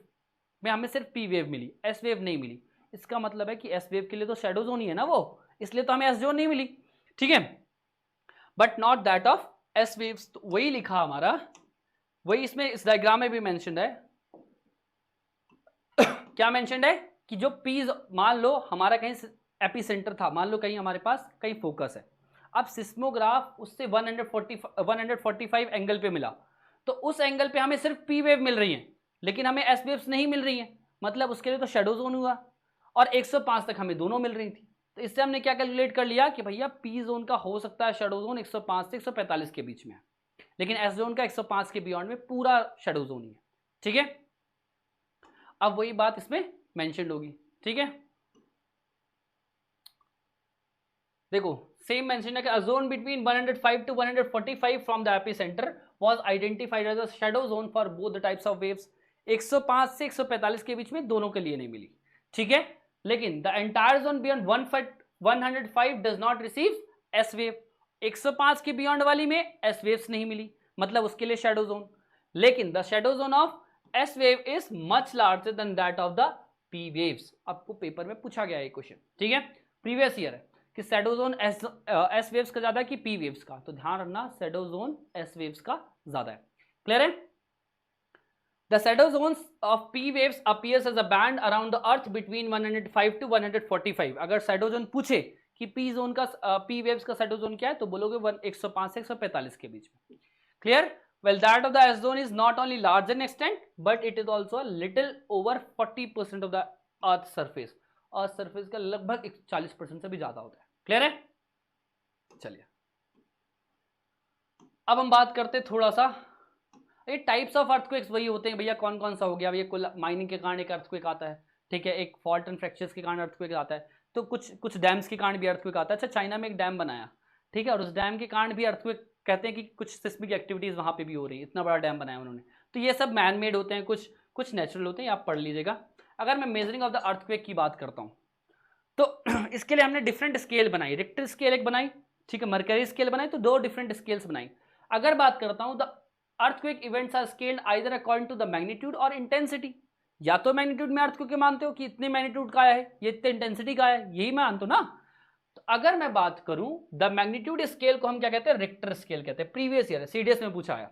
में हमें सिर्फ पी वेव मिली, एस वेव नहीं मिली। इसका मतलब है कि एस वेव के लिए तो शैडो जोन ही है ना वो, इसलिए तो हमें एस जोन नहीं मिली, ठीक है। But not that of S waves. तो वही लिखा हमारा, वही इसमें इस डायग्राम में भी मेंशन्ड है। क्या मेंशन्ड है? कि जो पी, मान लो हमारा कहीं एपिसेंटर था, मान लो कहीं हमारे पास कहीं फोकस है, अब सिस्मोग्राफ उससे 145 एंगल पे मिला, तो उस एंगल पे हमें सिर्फ पी वेव मिल रही है लेकिन हमें एस वेव्स नहीं मिल रही है, मतलब उसके लिए तो शैडो जोन हुआ। और 105 तक हमें दोनों मिल रही थी, तो इससे हमने क्या कैलकुलेट कर लिया कि भैया पी जोन का हो सकता है शैडो जोन 105 से 145 के बीच में, लेकिन एस जोन का 105 के बियॉन्ड में पूरा शैडो जोन ही है, ठीक है। अब वही बात इसमें मेंशन्ड होगी, ठीक है। देखो सेम मेंशन है कि a zone between 105 to 145 from the epicentre was identified as a shadow zone for both the types of waves. 105 से 145 के बीच में दोनों के लिए नहीं मिली, ठीक है। लेकिन the entire zone beyond 105 does not receive S wave. 105 के बियॉन्ड वाली में एस वेव्स नहीं मिली, मतलब उसके लिए शैडो जोन। लेकिन the shadow zone of S wave is much larger than that of the P waves. आपको पेपर में पूछा गया है क्वेश्चन, ठीक है, प्रीवियस ईयर है कि शैडो जोन एस वेव्स का ज्यादा कि पी वेव्स का। तो ध्यान रखना शैडो जोन एस वेव्स का ज्यादा है, क्लियर है। The shadow zones of P waves appears as a band around the earth between 105 to 145। अगर शैडो जोन पूछे कि पी जोन का पी वेव्स का शैडो जोन क्या है, तो बोलोगे 105 से 145 के बीच में, clear. Well, that of the S zone is not only large in extent, but it is also a little over 40% of the Earth surface. Earth surface का लगभग 40% से भी ज्यादा होता है, क्लियर है। चलिए अब हम बात करते हैं थोड़ा सा, ये टाइप्स ऑफ अर्थक्वेक्स वही होते हैं भैया, कौन कौन सा हो गया भैया। माइनिंग के कारण एक अर्थक्वेक आता है, ठीक है, एक फॉल्ट एंड फ्रैक्चर्स के कारण अर्थक्वेक आता है, तो कुछ डैम्स के कारण भी अर्थक्वेक आता है। अच्छा, चाइना में एक डैम बनाया, ठीक है, और उस डैम के कारण भी अर्थक्वेक, कहते हैं कि कुछ सिस्मिक एक्टिविटीज वहां पे भी हो रही है, इतना बड़ा डैम बनाया उन्होंने। तो ये सब मैन मेड होते हैं, कुछ नेचुरल होते हैं, आप पढ़ लीजिएगा। अगर मैं मेजरिंग ऑफ द अर्थक्वेक की बात करता हूँ, तो इसके लिए हमने डिफरेंट स्केल बनाई। रिक्टर स्केल एक बनाई, ठीक है, मर्करी स्केल बनाई, तो दो डिफरेंट स्केल्स बनाई। अगर बात करता हूँ, the earthquake events are scaled either according to the magnitude और इंटेंसिटी। या तो मैग्नीट्यूड में अर्थक्वेक मानते हो कि इतने मैग्नीट्यूड का है, ये इतने इंटेंसिटी का है, यही मानते हो ना। तो अगर मैं बात करूं द मैग्नीट्यूड स्केल को हम क्या कहते हैं? रिक्टर स्केल कहते हैं। प्रीवियस ईयर सीडीएस में पूछा आया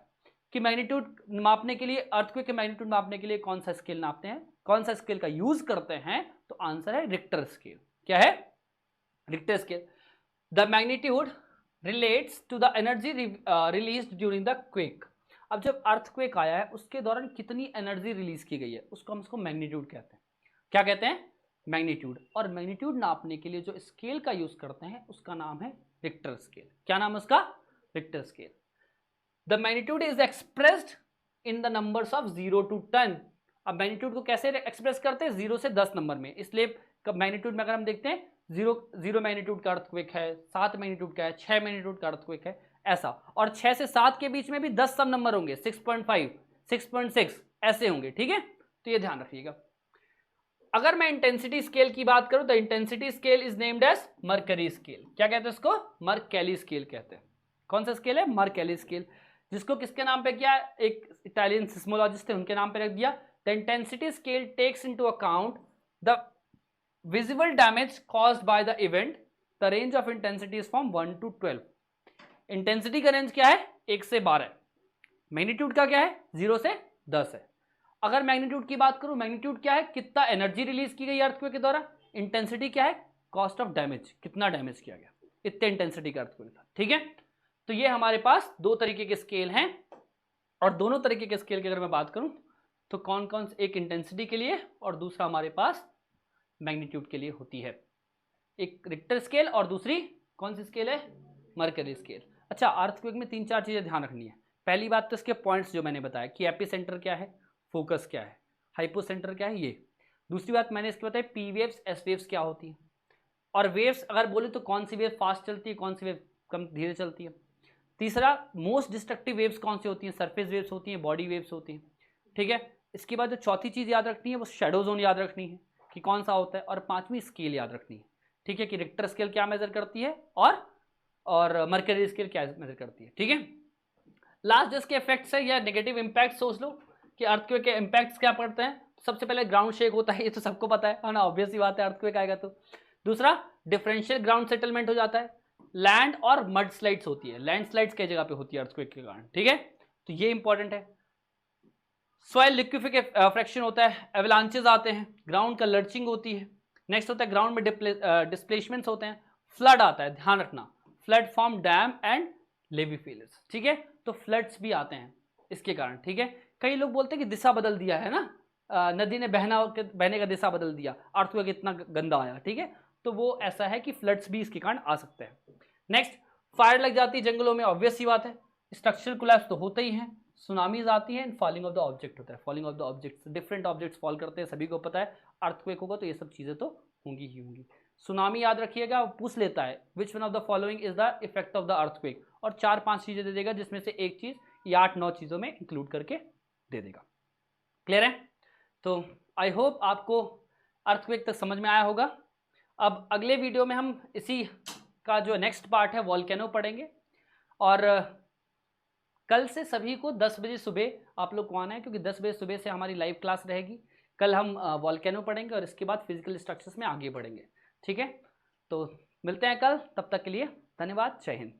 कि मैग्नीट्यूड मापने के लिए, अर्थक्वेक के मैग्नीट्यूड मापने के लिए कौन सा स्केल नापते हैं, कौन सा स्केल का यूज करते हैं, तो आंसर है रिक्टर स्केल। क्या है? Richter scale. The magnitude relates to the energy release during the quake. अब जब अर्थक्वेक आया है उसके दौरान कितनी एनर्जी रिलीज की गई है उसको हम उसको मैग्नीट्यूड कहते हैं। क्या कहते हैं? मैग्नीट्यूड। और मैग्नीट्यूड नापने के लिए जो स्केल का यूज करते हैं उसका नाम है रिक्टर स्केल। क्या नाम है उसका? Richter scale. The magnitude is expressed in the numbers of 0 to 10। अब मैग्नीट्यूड को कैसे एक्सप्रेस करते हैं? 0 से 10 नंबर में। इसलिए मैग्नीट्यूड में अगर हम देखते हैं 0 मैग्नीट्यूड का अर्थक्वेक है, 7 मैग्नीट्यूड का है, 6 मैग्नीट्यूड का अर्थक्वेक है, ऐसा। और 6 से 7 के बीच में भी 10 सब नंबर होंगे, 6.5, 6.6 ऐसे होंगे। ठीक है, तो ये ध्यान रखिएगा। अगर मैं इंटेंसिटी स्केल की बात करूं तो intensity scale is named as mercury scale. क्या कहते हैं इसको? मर्कैली स्केल कहते हैं। कौन सा स्केल है? मर्कैली स्केल, जिसको किसके नाम पे किया? एक इटालियन सिस्मोलॉजिस्ट थे, उनके नाम पे रख दिया। The intensity scale takes into account the visible damage caused by the event. The range of intensity is from 1 to 12। Intensity का रेंज क्या है? 1 से 12। मैग्नीट्यूड का क्या है? 0 से 10 है। अगर मैग्नीट्यूड की बात करूं, मैग्नीट्यूड क्या है? कितना एनर्जी रिलीज की गई अर्थक्वेक के द्वारा। इंटेंसिटी क्या है? कॉस्ट ऑफ डैमेज, कितना डैमेज किया गया, इतने इंटेंसिटी का अर्थक्वेक था। ठीक है, तो ये हमारे पास दो तरीके के स्केल हैं। और दोनों तरीके के स्केल की अगर मैं बात करूं तो कौन कौन से? एक इंटेंसिटी के लिए और दूसरा हमारे पास मैग्नीट्यूड के लिए होती है। एक रिक्टर स्केल और दूसरी कौन सी स्केल है? Mercury scale. अच्छा, अर्थक्वेक में 3-4 चीजें ध्यान रखनी है। पहली बात तो इसके पॉइंट्स जो मैंने बताया कि एपिसेंटर क्या है, फोकस क्या है, हाइपोसेंटर क्या है, ये। दूसरी बात मैंने इसकी बताई पी वेव्स, एस वेव्स क्या होती है। और वेव्स अगर बोले तो कौन सी वेव फास्ट चलती है, कौन सी वेव कम धीरे चलती है। तीसरा, मोस्ट डिस्ट्रक्टिव वेव्स कौन सी होती हैं? सरफेस वेव्स होती हैं, बॉडी वेव्स होती हैं। ठीक है, इसके बाद जो चौथी चीज याद रखनी है वो शैडो जोन याद रखनी है कि कौन सा होता है। और पांचवी स्केल याद रखनी है। ठीक है, कि रिक्टर स्केल क्या मेजर करती है और मर्करी स्केल क्या मेजर करती है। ठीक है, लास्ट जिसके इफेक्ट्स है या नेगेटिव इम्पैक्ट सोच लो कि अर्थक्वेक के इम्पैक्ट्स क्या पड़ते हैं। सबसे पहले ग्राउंड शेक होता है, ये तो सबको पता है ना, ऑब्वियस ही बात है, अर्थक्वेक आएगा तो। दूसरा, डिफरेंशियल ग्राउंड सेटलमेंट हो जाता है। लैंड और मड स्लाइड्स होती है, लैंड स्लाइड्स कई जगह पे होती है अर्थक्वेक के कारण। ठीक है, तो ये इंपॉर्टेंट है। सॉइल लिक्विफिकेशन होता है, एवलांचेस आते हैं, ग्राउंड का लर्चिंग होती है। नेक्स्ट होता है ग्राउंड में डिस्प्लेसमेंट्स होते हैं, फ्लड आता है, ध्यान रखना, flood from dam and levee failures. ठीक है, तो फ्लड्स भी आते हैं इसके कारण। ठीक है, कई लोग बोलते हैं कि दिशा बदल दिया है ना, नदी ने बहने का दिशा बदल दिया, अर्थक्वेक इतना गंदा आया। ठीक है, तो वो ऐसा है कि फ्लड्स भी इसके कारण आ सकते हैं। नेक्स्ट, फायर लग जाती है जंगलों में, ऑब्वियस सी बात है। स्ट्रक्चरल कोलैप्स तो होते ही हैं, सुनामीज आती हैं, फॉलिंग ऑफ द ऑब्जेक्ट होता है। Falling of the objects, different objects fall करते हैं, सभी को पता है। अर्थक्वेक होगा तो ये सब चीजें तो होंगी ही होंगी। सुनामी याद रखिएगा, पूछ लेता है विच one of the following is the effect of the earthquake, और 4-5 चीजें दे देगा जिसमें से एक चीज या 8-9 चीजों में इंक्लूड करके दे देगा। क्लियर है? तो आई होप आपको अर्थक्वेक तक समझ में आया होगा। अब अगले वीडियो में हम इसी का जो नेक्स्ट पार्ट है वॉल्केनो पढ़ेंगे। और कल से सभी को 10 बजे सुबह आप लोग को आना है, क्योंकि 10 बजे सुबह से हमारी लाइव क्लास रहेगी। कल हम वॉल्केनो पढ़ेंगे और इसके बाद फिजिकल स्ट्रक्चर्स में आगे बढ़ेंगे। ठीक है, तो मिलते हैं कल, तब तक के लिए धन्यवाद, जय हिंद।